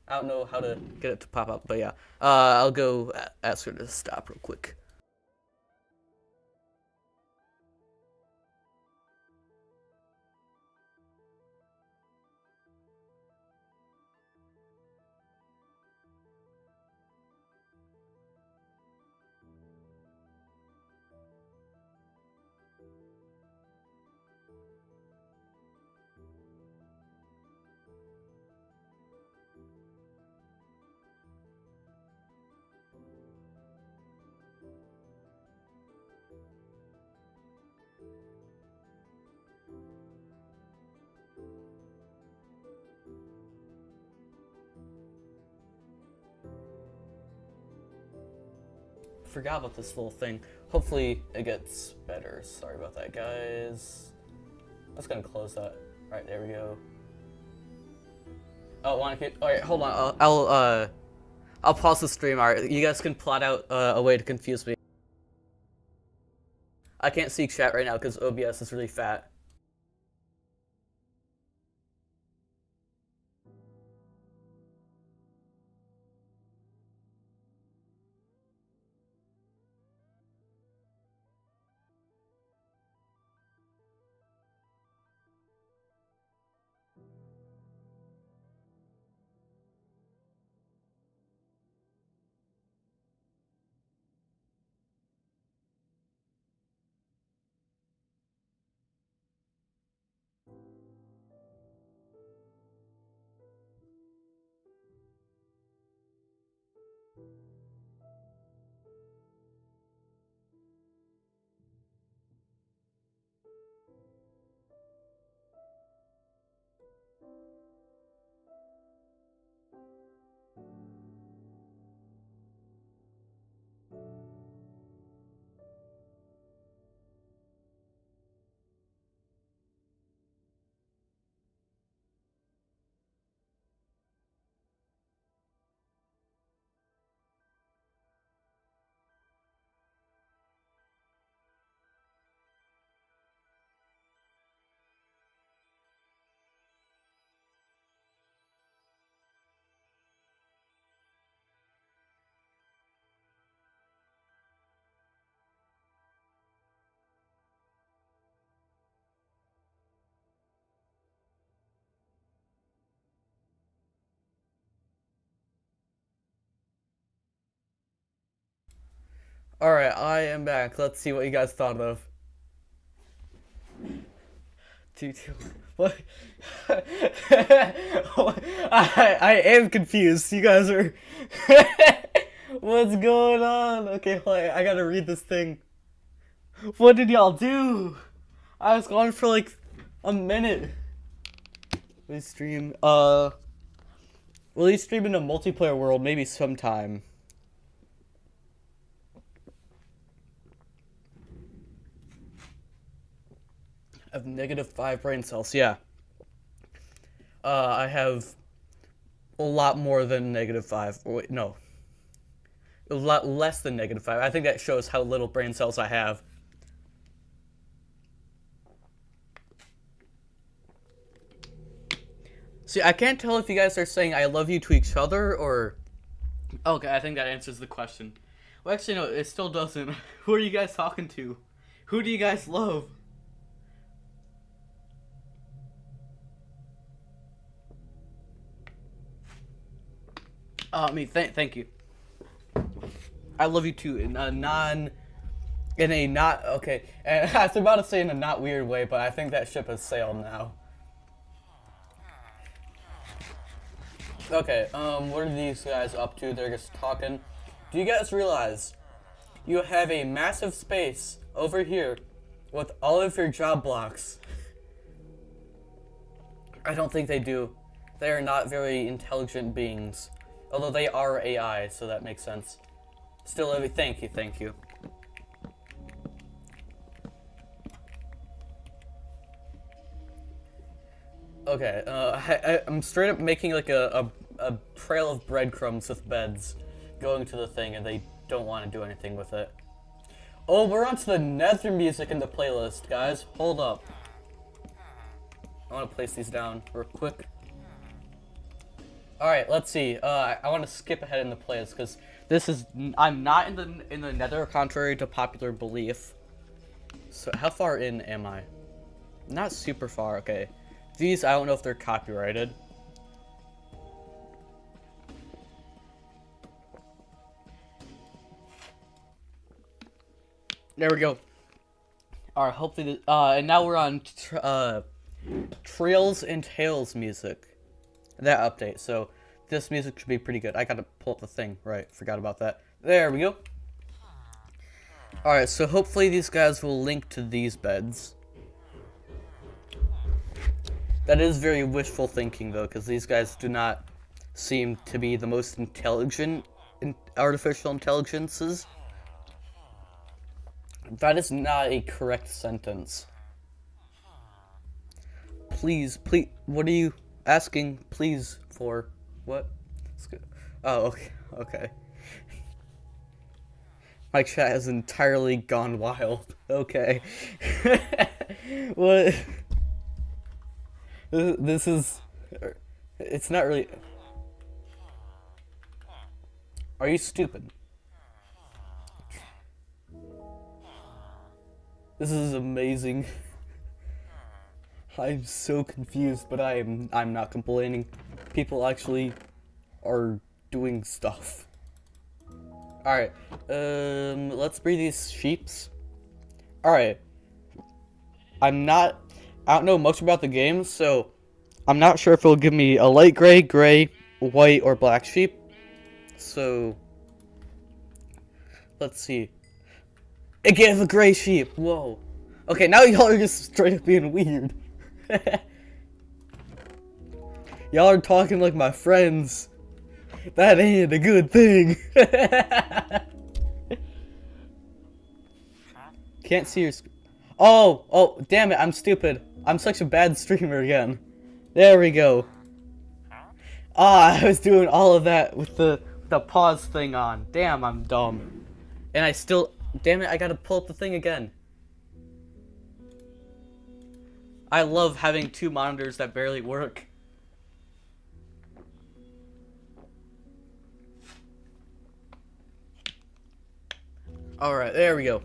I don't know how to get it to pop up, but yeah. I'll go ask her to stop real quick. Forgot about this little thing. Hopefully it gets better. Sorry about that, guys. I was gonna close that. Right, there we go. Oh, alright, hold on. I'll pause the stream. Alright, you guys can plot out a way to confuse me. I can't see chat right now because OBS is really fat. Alright, I am back. Let's see what you guys thought of. What? I am confused. You guys are... What's going on? Okay, hold on, I gotta read this thing. What did y'all do? I was gone for like a minute. We stream, will you stream in a multiplayer world maybe sometime? I have -5 brain cells, yeah. I have a lot more than -5. Wait, no. A lot less than -5. I think that shows how little brain cells I have. See, I can't tell if you guys are saying I love you to each other or... Okay, I think that answers the question. Well, actually, no, it still doesn't. Who are you guys talking to? Who do you guys love? Thank you. I love you too, in a not, okay, and I was about to say in a not weird way, but I think that ship has sailed now. Okay, what are these guys up to? They're just talking. Do you guys realize you have a massive space over here with all of your job blocks? I don't think they do. They are not very intelligent beings. Although they are AI, so that makes sense. Still, thank you. Okay, I'm straight up making like a trail of breadcrumbs with beds going to the thing, and they don't want to do anything with it. Oh, we're onto the Nether music in the playlist, guys. Hold up. I want to place these down real quick. Alright, let's see. I want to skip ahead in the playlist because this is... I'm not in the Nether, contrary to popular belief. So, how far in am I? Not super far, okay. These, I don't know if they're copyrighted. There we go. Alright, hopefully... and now we're on Trails and Tales music. That update, so this music should be pretty good. I gotta pull up the thing, right, forgot about that. There we go. Alright, so hopefully these guys will link to these beds. That is very wishful thinking, though, because these guys do not seem to be the most intelligent artificial intelligences. That is not a correct sentence. Please, what are you... asking, please, for what? Oh, okay. My chat has entirely gone wild. Okay. What? This is... It's not really... Are you stupid? This is amazing. I'm so confused, but I'm not complaining. People actually are doing stuff. Alright, let's breed these sheeps. Alright. I don't know much about the game, so I'm not sure if it'll give me a light gray, white, or black sheep. So, let's see. It gave a gray sheep, whoa. Okay, now y'all are just straight up being weird. Y'all are talking like my friends. That ain't a good thing. Can't see your Oh, damn it, I'm stupid. I'm such a bad streamer again. There we go. I was doing all of that with the pause thing on. Damn, I'm dumb. And I still... Damn it, I gotta pull up the thing again. I love having two monitors that barely work. Alright, there we go.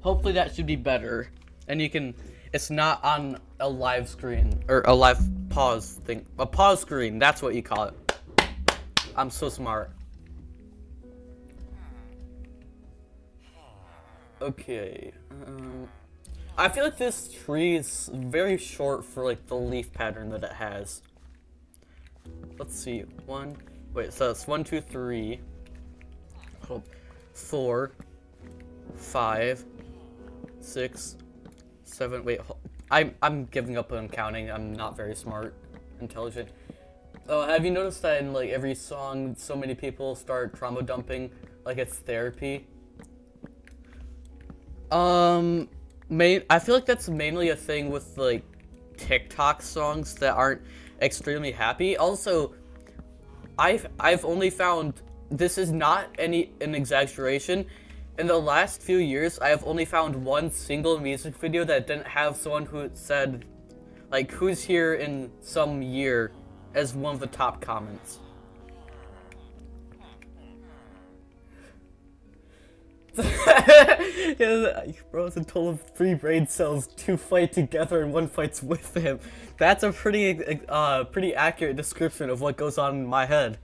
Hopefully that should be better. And you can... It's not on a live screen. Or a live pause thing. A pause screen, that's what you call it. I'm so smart. Okay. I feel like this tree is very short for like the leaf pattern that it has. Let's see. So it's 1, 2, 3, 4, 5, 6, 7. Wait, I'm giving up on counting. I'm not very intelligent. Oh, have you noticed that in like every song, so many people start trauma dumping like it's therapy? I feel like that's mainly a thing with like TikTok songs that aren't extremely happy. Also, I've only found, this is not an exaggeration. In the last few years, I have only found one single music video that didn't have someone who said, like, who's here in some year as one of the top comments. Yeah, bro, it's a total of 3 brain cells, 2 fight together and 1 fights with him. That's a pretty accurate description of what goes on in my head.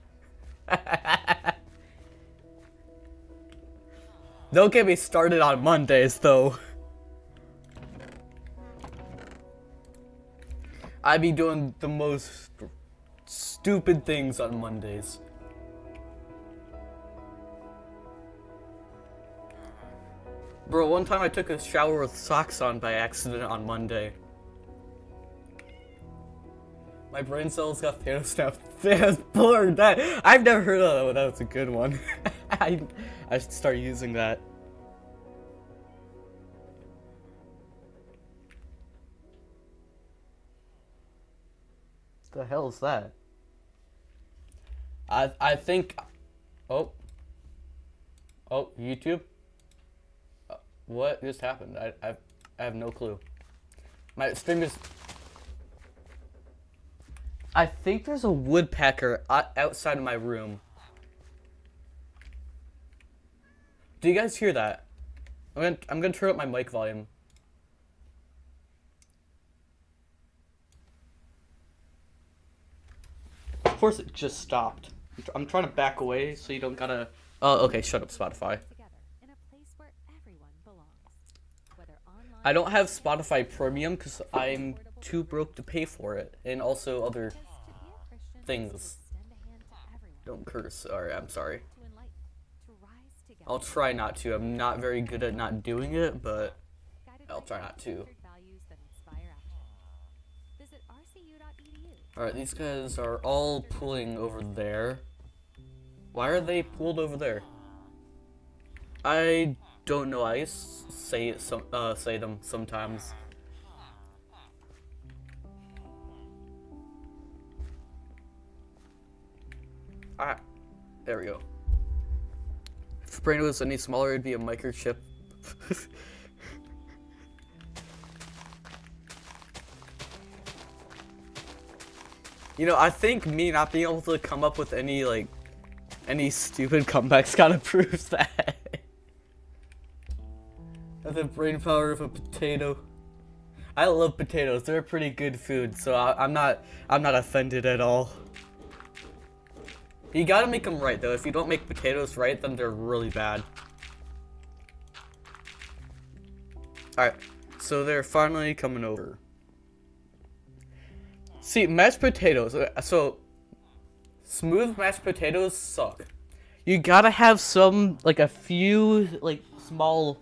Don't get me started on Mondays, though. I be doing the most stupid things on Mondays. Bro, one time I took a shower with socks on by accident on Monday. My brain cells got Thanos snapped. Thanos blurred that. I've never heard of that, but that was a good one. I should start using that. The hell is that? I think. Oh, YouTube. What just happened? I have no clue. My stream is. I think there's a woodpecker outside of my room. Do you guys hear that? I'm gonna turn up my mic volume. Of course, it just stopped. I'm trying to back away so you don't gotta. Oh, okay. Shut up, Spotify. I don't have Spotify Premium because I'm too broke to pay for it, and also other things. Don't curse. Alright, I'm sorry. I'll try not to. I'm not very good at not doing it, but I'll try not to. Alright, these guys are all pulling over there. Why are they pulled over there? I don't know. I say them sometimes. Ah, there we go. If the brain was any smaller, it'd be a microchip. You know, I think me not being able to come up with any stupid comebacks kind of proves that. The brain power of a potato. I love potatoes. They're a pretty good food, so I'm not offended at all. You gotta make them right, though. If you don't make potatoes right, then they're really bad. Alright, so they're finally coming over. See, mashed potatoes. So, smooth mashed potatoes suck. You gotta have some, like a few, like, small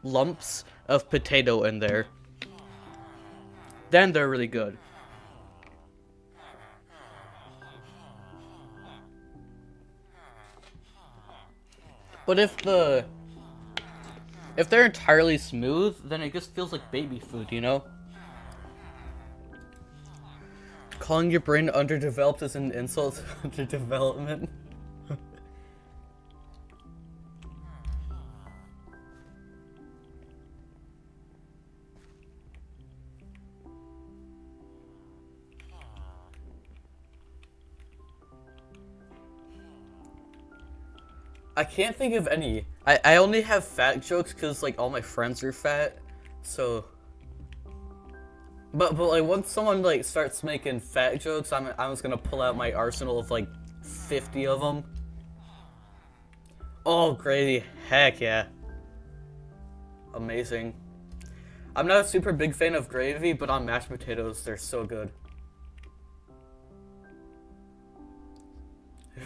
lumps of potato in there. Then they're really good. But if they're entirely smooth, then it just feels like baby food, you know? Calling your brain underdeveloped is an insult to underdevelopment. I can't think of any. I only have fat jokes because like all my friends are fat, so. But like once someone like starts making fat jokes, I'm just gonna pull out my arsenal of like 50 of them. Oh, crazy! Heck yeah! amazing. I'm not a super big fan of gravy, but on mashed potatoes, they're so good.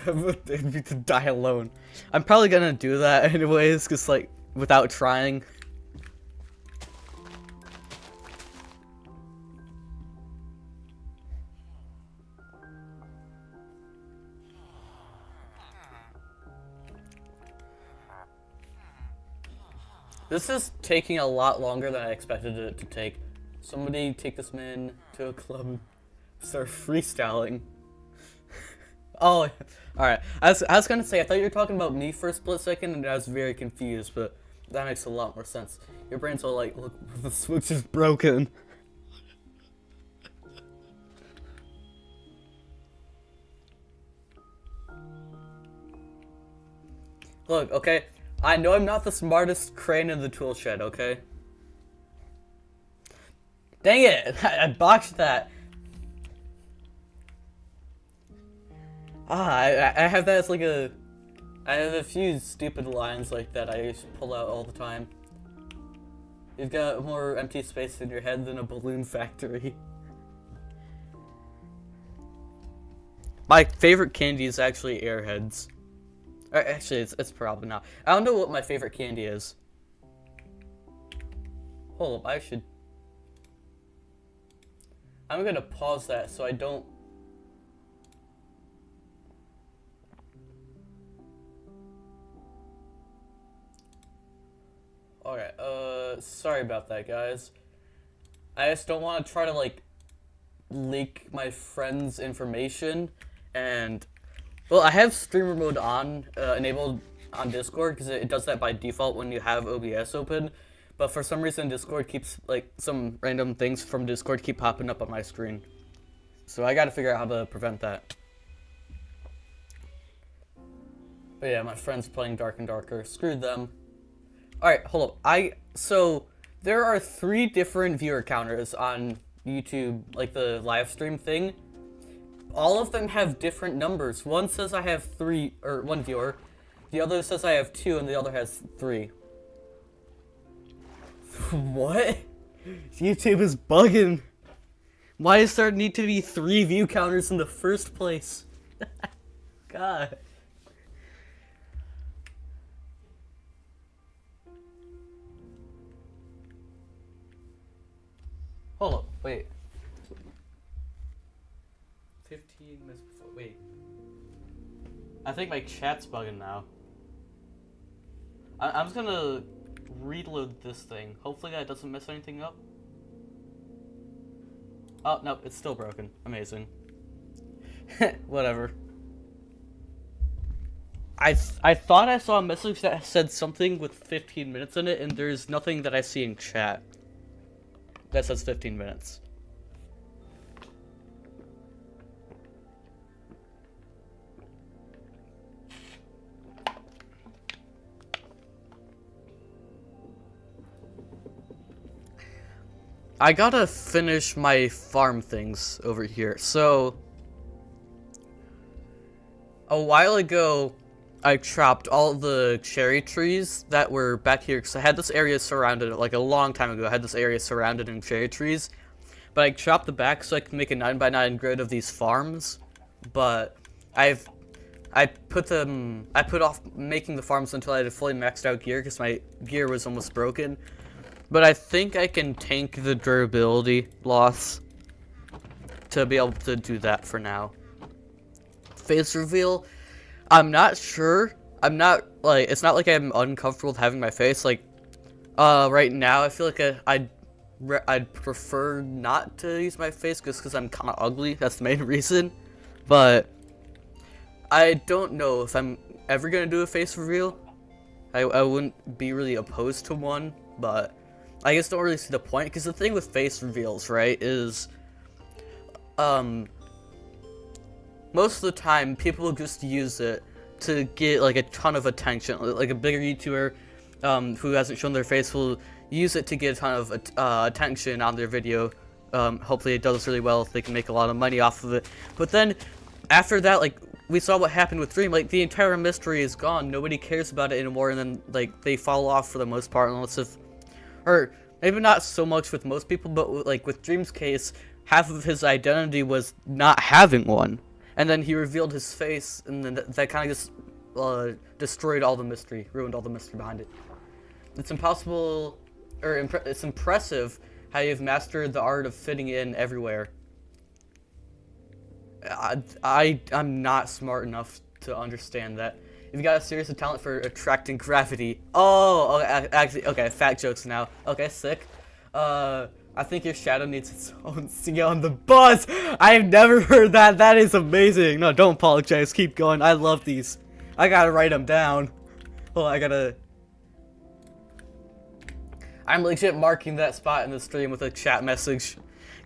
To die alone. I'm probably gonna do that anyways, cause like, without trying. This is taking a lot longer than I expected it to take. Somebody take this man to a club, start freestyling. Oh, alright. I was gonna say, I thought you were talking about me for a split second, and I was very confused, but that makes a lot more sense. Your brain's all like, look, the switch is broken. Look, okay, I know I'm not the smartest crane in the tool shed, okay? Dang it! I botched that. I have that as like a... I have a few stupid lines like that I used to pull out all the time. You've got more empty space in your head than a balloon factory. My favorite candy is actually Airheads. Actually, it's probably not. I don't know what my favorite candy is. Hold up, I should... I'm gonna pause that so I don't... Alright, sorry about that, guys. I just don't want to try to, like, leak my friend's information, and... Well, I have streamer mode on, enabled on Discord, because it does that by default when you have OBS open, but for some reason Discord keeps, like, some random things from Discord keep popping up on my screen. So I gotta figure out how to prevent that. But yeah, my friends playing Dark and Darker. Screwed them. Alright, hold up. So, there are 3 different viewer counters on YouTube, like the live stream thing. All of them have different numbers. One says I have 3, or 1 viewer. The other says I have 2, and the other has 3. What? YouTube is bugging. Why does there need to be 3 view counters in the first place? God. Hold up, wait. 15 minutes before, wait. I think my chat's bugging now. I'm just gonna reload this thing. Hopefully that doesn't mess anything up. Oh, no, it's still broken. Amazing. Whatever. I thought I saw a message that said something with 15 minutes in it, and there's nothing that I see in chat that says 15 minutes. I gotta finish my farm things over here. So, a while ago, I chopped all the cherry trees that were back here, because I had this area surrounded, like a long time ago, I had this area surrounded in cherry trees. But I chopped the back so I could make a 9x9 grid of these farms. But I put off making the farms until I had a fully maxed out gear, because my gear was almost broken. But I think I can tank the durability loss to be able to do that for now. Face reveal, I'm not sure. I'm not, like, it's not like I'm uncomfortable with having my face. Like, right now, I feel like I'd prefer not to use my face just because I'm kind of ugly. That's the main reason. But I don't know if I'm ever going to do a face reveal. I wouldn't be really opposed to one, but I just don't really see the point, because the thing with face reveals, right, is, most of the time, people will just use it to get, like, a ton of attention. Like, a bigger YouTuber, who hasn't shown their face will use it to get a ton of, attention on their video. Hopefully it does really well if they can make a lot of money off of it. But then, after that, like, we saw what happened with Dream. Like, the entire mystery is gone. Nobody cares about it anymore, and then, like, they fall off for the most part, unless if or maybe not so much with most people, but like with Dream's case, half of his identity was not having one, and then he revealed his face, and then that kind of just destroyed all the mystery, ruined all the mystery behind it. It's impossible, or it's impressive how you've mastered the art of fitting in everywhere. I'm not smart enough to understand that. You've got a serious talent for attracting gravity. Oh, actually, okay, fat jokes now. Okay, sick. I think your shadow needs its own seat on the bus. I've never heard that. That is amazing. No, don't apologize. Keep going. I love these. I gotta write them down. Oh, I'm legit marking that spot in the stream with a chat message,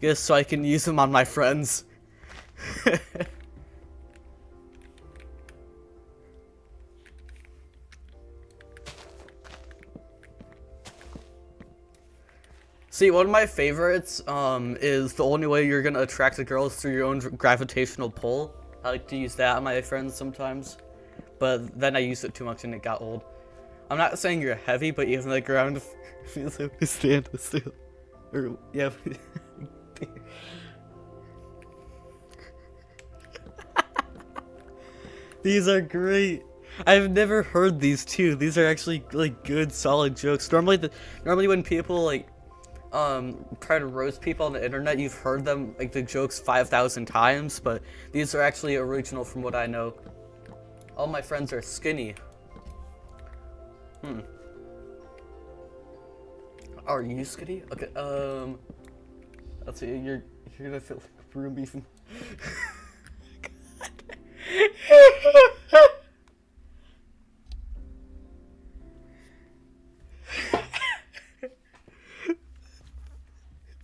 just so I can use them on my friends. See, one of my favorites is the only way you're gonna attract a girl is through your own gravitational pull. I like to use that on my friends sometimes, but then I used it too much and it got old. I'm not saying you're heavy, but even the ground feels like we stand still. Or, yeah. These are great. I've never heard these two. These are actually like good, solid jokes. Normally when people like try to roast people on the internet, you've heard them like the jokes 5,000 times, but these are actually original from what I know. All my friends are skinny. Are you skinny? Okay, let's see, you're gonna feel like room beef.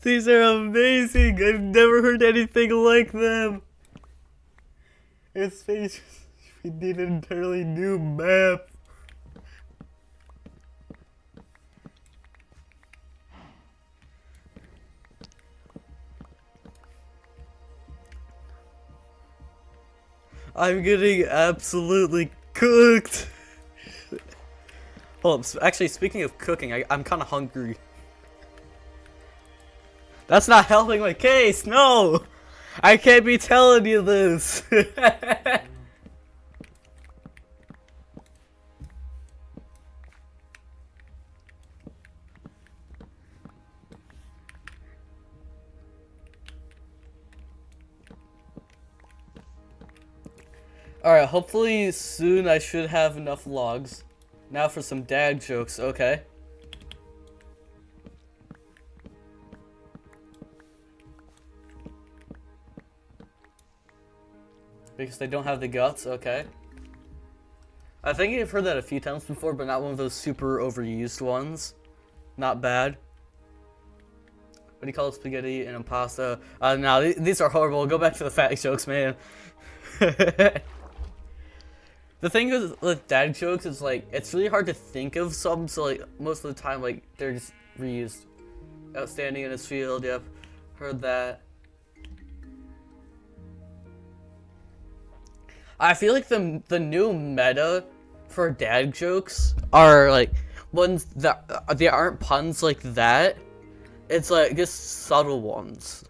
These are amazing. I've never heard anything like them. His face, we need an entirely new map. I'm getting absolutely cooked. Hold up, actually, speaking of cooking, I'm kind of hungry. That's not helping my case, no! I can't be telling you this! Alright, hopefully soon I should have enough logs. Now for some dad jokes, okay. Because they don't have the guts, okay. I think you've heard that a few times before, but not one of those super overused ones. Not bad. What do you call it? Spaghetti and pasta? No, these are horrible. Go back to the fat jokes, man. The thing with dad jokes is, like, it's really hard to think of some, so, like, most of the time, like, they're just reused. Outstanding in his field, yep. Heard that. I feel like the new meta for dad jokes are like ones that they aren't puns like that. It's like just subtle ones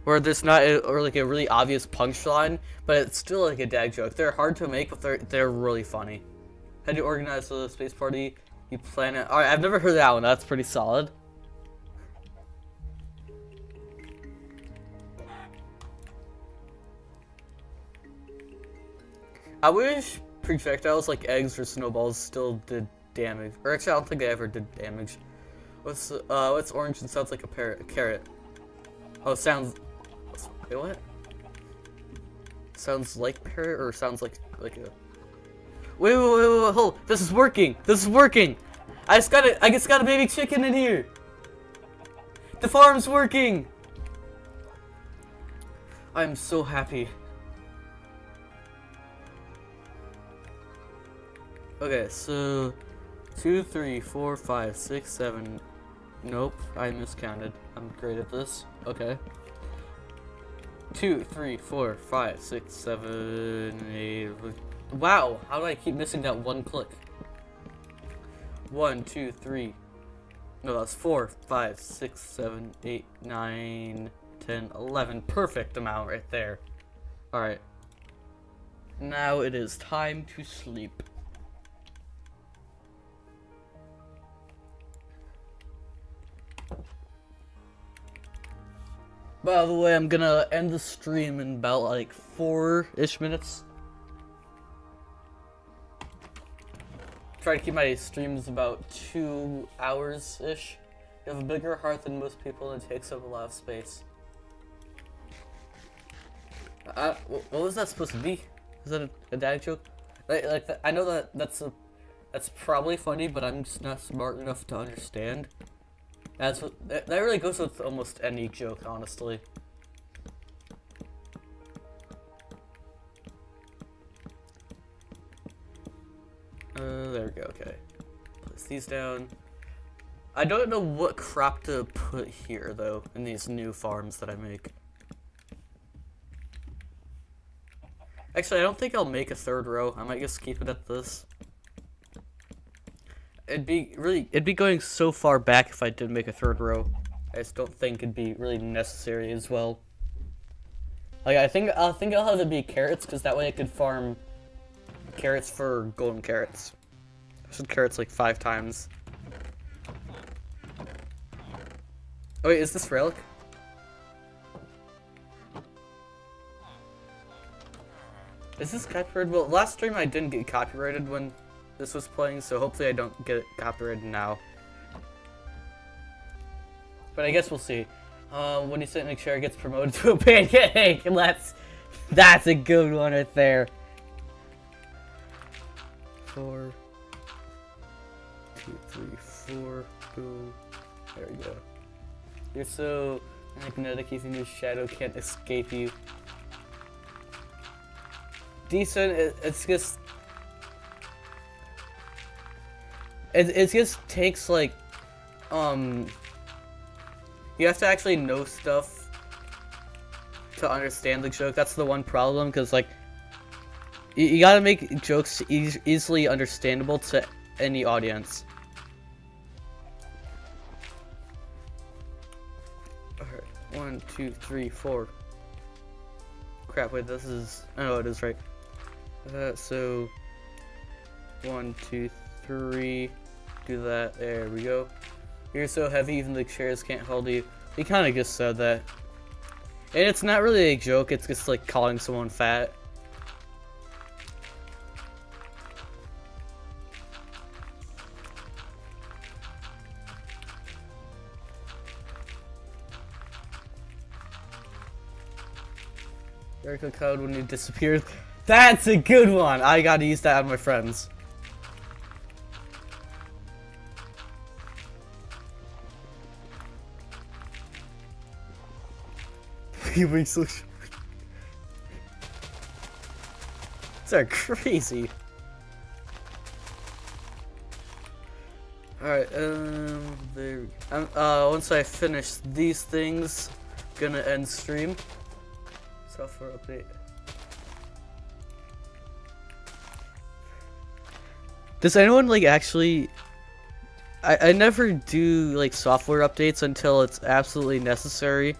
where there's not or like a really obvious punchline, but it's still like a dad joke. They're hard to make, but they're really funny. How do you organize the space party? You plan it. All right, I've never heard that one. That's pretty solid. I wish projectiles like eggs or snowballs still did damage. Or actually, I don't think they ever did damage. What's orange and sounds like a carrot? Oh, sounds. Wait, what? Sounds like parrot or sounds like a. Wait, hold! This is working. This is working. I just got a baby chicken in here. The farm's working. I'm so happy. Okay, so 2, 3, 4, 5, 6, 7. Nope, I miscounted. I'm great at this. Okay. 2, 3, 4, 5, 6, 7, 8. Wow, how do I keep missing that one click? 1, 2, 3, No, that's 4, 5, 6, 7, 8, 9, 10, 11. Perfect amount right there. Alright. Now it is time to sleep. By the way, I'm gonna end the stream in about like 4-ish minutes. Try to keep my streams about 2 hours-ish. You have a bigger heart than most people and it takes up a lot of space. What was that supposed to be? Is that a dad joke? I know that's probably funny, but I'm just not smart enough to understand. That really goes with almost any joke, honestly. There we go, okay. Place these down. I don't know what crop to put here, though, in these new farms that I make. Actually, I don't think I'll make a 3rd row. I might just keep it at this. It'd be going so far back if I did make a 3rd row. I just don't think it'd be really necessary as well. Like, I think I'll have it be carrots, because that way I could farm carrots for golden carrots. I said carrots like 5 times. Oh wait, is this Relic? Is this copyrighted? Well, last stream I didn't get copyrighted when this was playing, so hopefully I don't get it copyrighted now. But I guess we'll see. When you sit in a chair, it gets promoted to a pancake, and that's a good one right there. 4, 2, 3, 4, boom. There we go. You're so magnetic, even your shadow can't escape you. Decent, it's just... It just takes, like, you have to actually know stuff to understand the joke. That's the one problem, because, like, you gotta make jokes easily understandable to any audience. Alright, 1, 2, 3, 4. Crap, wait, this is... Oh, it is right. So... 1, 2, 3... Do that. There we go. You're so heavy, even the chairs can't hold you. He kind of just said that. And it's not really a joke, it's just like calling someone fat. Erica code when he disappears. That's a good one! I gotta use that on my friends. He makes so short. These are crazy. Alright, there. Once I finish these things, gonna end stream. Software update. Does anyone like actually? I never do like software updates until it's absolutely necessary.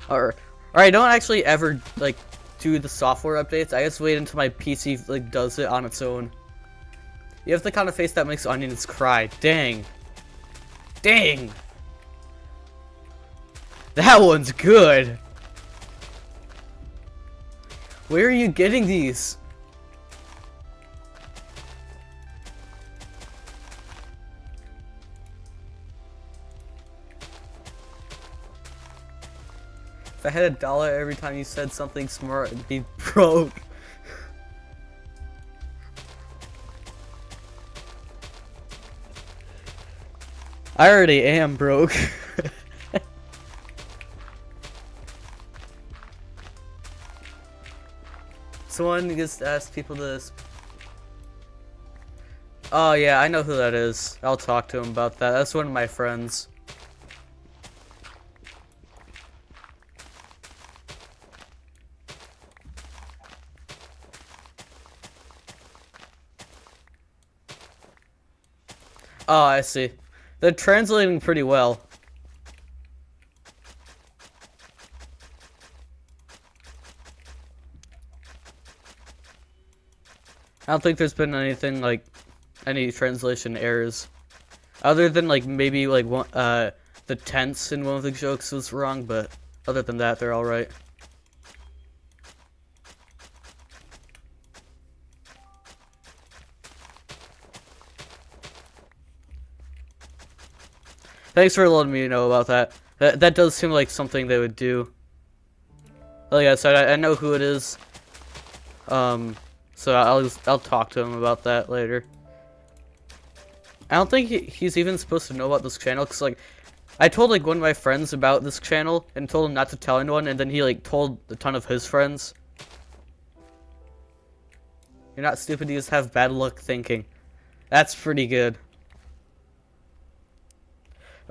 Or I don't actually ever like do the software updates. I just wait until my PC like does it on its own. You have the kind of face that makes onions cry. Dang. Dang. That one's good. Where are you getting these? If I had $1 every time you said something smart, I'd be broke. I already am broke. Someone just asked people this. Oh yeah, I know who that is. I'll talk to him about that. That's one of my friends. Oh, I see. They're translating pretty well. I don't think there's been anything like any translation errors, other than like maybe like one the tense in one of the jokes was wrong, but other than that, they're all right. Thanks for letting me know about that. That does seem like something they would do. Like I said, I know who it is. So I'll talk to him about that later. I don't think he's even supposed to know about this channel, cause like I told like one of my friends about this channel and told him not to tell anyone, and then he like told a ton of his friends. You're not stupid, you just have bad luck thinking. That's pretty good.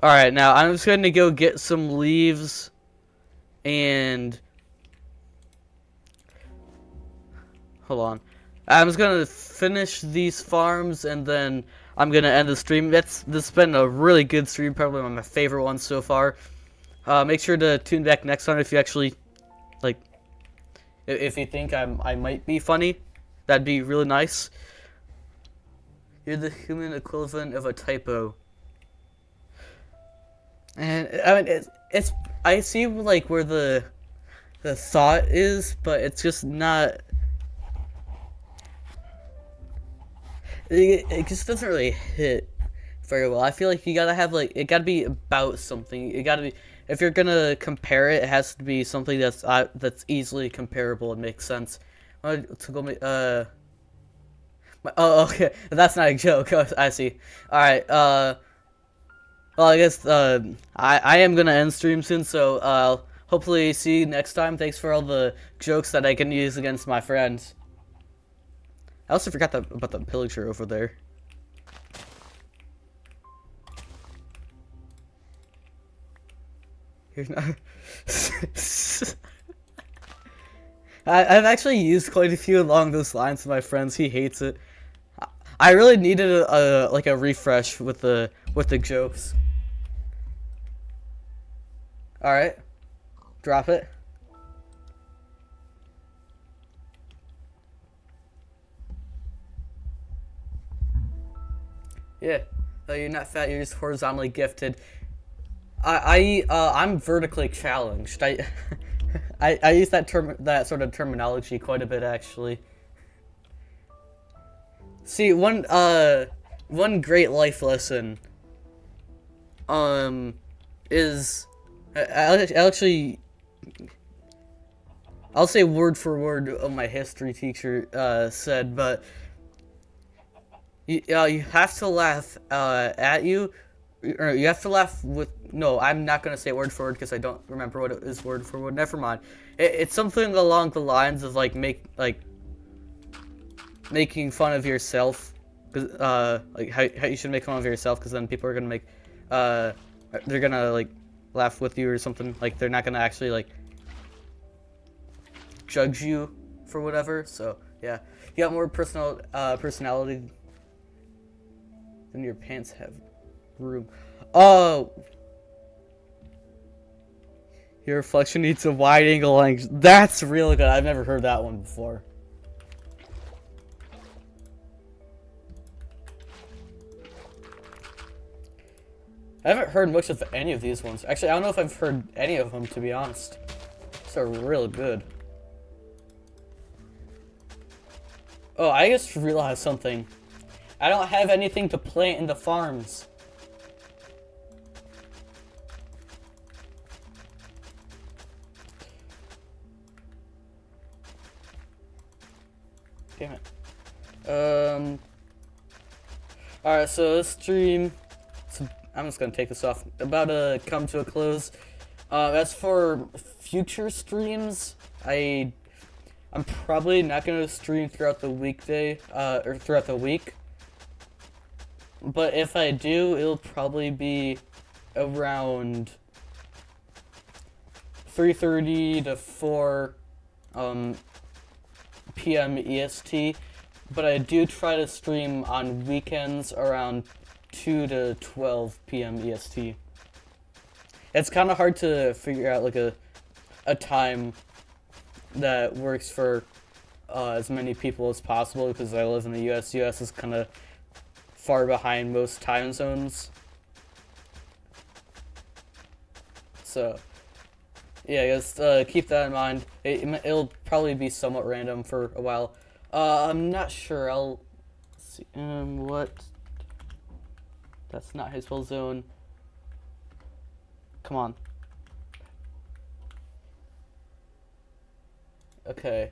Alright, now I'm just gonna go get some leaves and hold on. I'm just gonna finish these farms and then I'm gonna end the stream. This has been a really good stream, probably one of my favorite ones so far. Make sure to tune back next time if you actually like if you think I might be funny. That'd be really nice. You're the human equivalent of a typo. And I mean it's I see like where the thought is, but it's just not. It just doesn't really hit very well. I feel like you gotta have like it gotta be about something. It gotta be if you're gonna compare it, it has to be something that's easily comparable and makes sense. Oh, okay, that's not a joke. I see. All right. Well, I guess I am gonna end stream soon, so hopefully see you next time. Thanks for all the jokes that I can use against my friends. I also forgot about the pillager over there. Here's not. I've actually used quite a few along those lines with my friends. He hates it. I really needed a like a refresh with the jokes. All right, drop it. Yeah, you're not fat. You're just horizontally gifted. I'm vertically challenged. I use that sort of terminology quite a bit actually. See, one great life lesson is I'll say word for word what my history teacher said, but you have to laugh at you, or you have to laugh with. No, I'm not gonna say word for word because I don't remember what it is word for word. Never mind. It's something along the lines of like making fun of yourself, like how you should make fun of yourself, because then people are gonna they're gonna like laugh with you or something. Like they're not gonna actually like judge you for whatever. So yeah, you got more personality than your pants have room. Oh, your reflection needs a wide angle lens. That's really good. I've never heard that one before. I haven't heard much of any of these ones. Actually, I don't know if I've heard any of them, to be honest. They're really good. Oh, I just realized something. I don't have anything to plant in the farms. Damn it. Alright, so this stream, I'm just gonna take this off, about to come to a close. As for future streams, I'm probably not gonna stream throughout the weekday, or throughout the week. But if I do, it'll probably be around 3:30 to 4 p.m. EST. but I do try to stream on weekends around 2 to 12 p.m. EST. It's kind of hard to figure out like a time that works for as many people as possible because I live in the U.S. U.S. is kind of far behind most time zones. So, yeah, just keep that in mind. It'll probably be somewhat random for a while. I'm not sure. I'll see. What? That's not his full zone. Come on. Okay.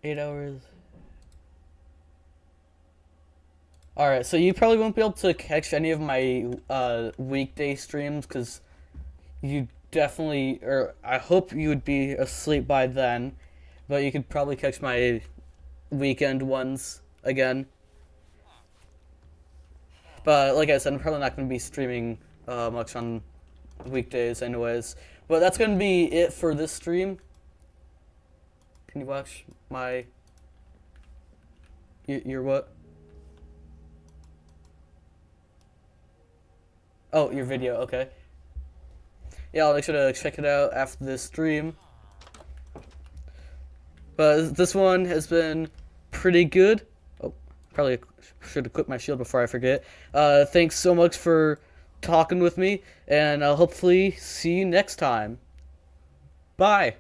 8 hours. Alright, so you probably won't be able to catch any of my weekday streams because you definitely, or I hope you would be asleep by then, but you could probably catch my weekend ones again. But like I said, I'm probably not going to be streaming much on weekdays anyways. But that's going to be it for this stream. Can you watch my... Your what? Oh, your video, okay. Yeah, I'll make sure to check it out after this stream. But this one has been pretty good. Oh, probably should equip my shield before I forget. Thanks so much for talking with me, and I'll hopefully see you next time. Bye!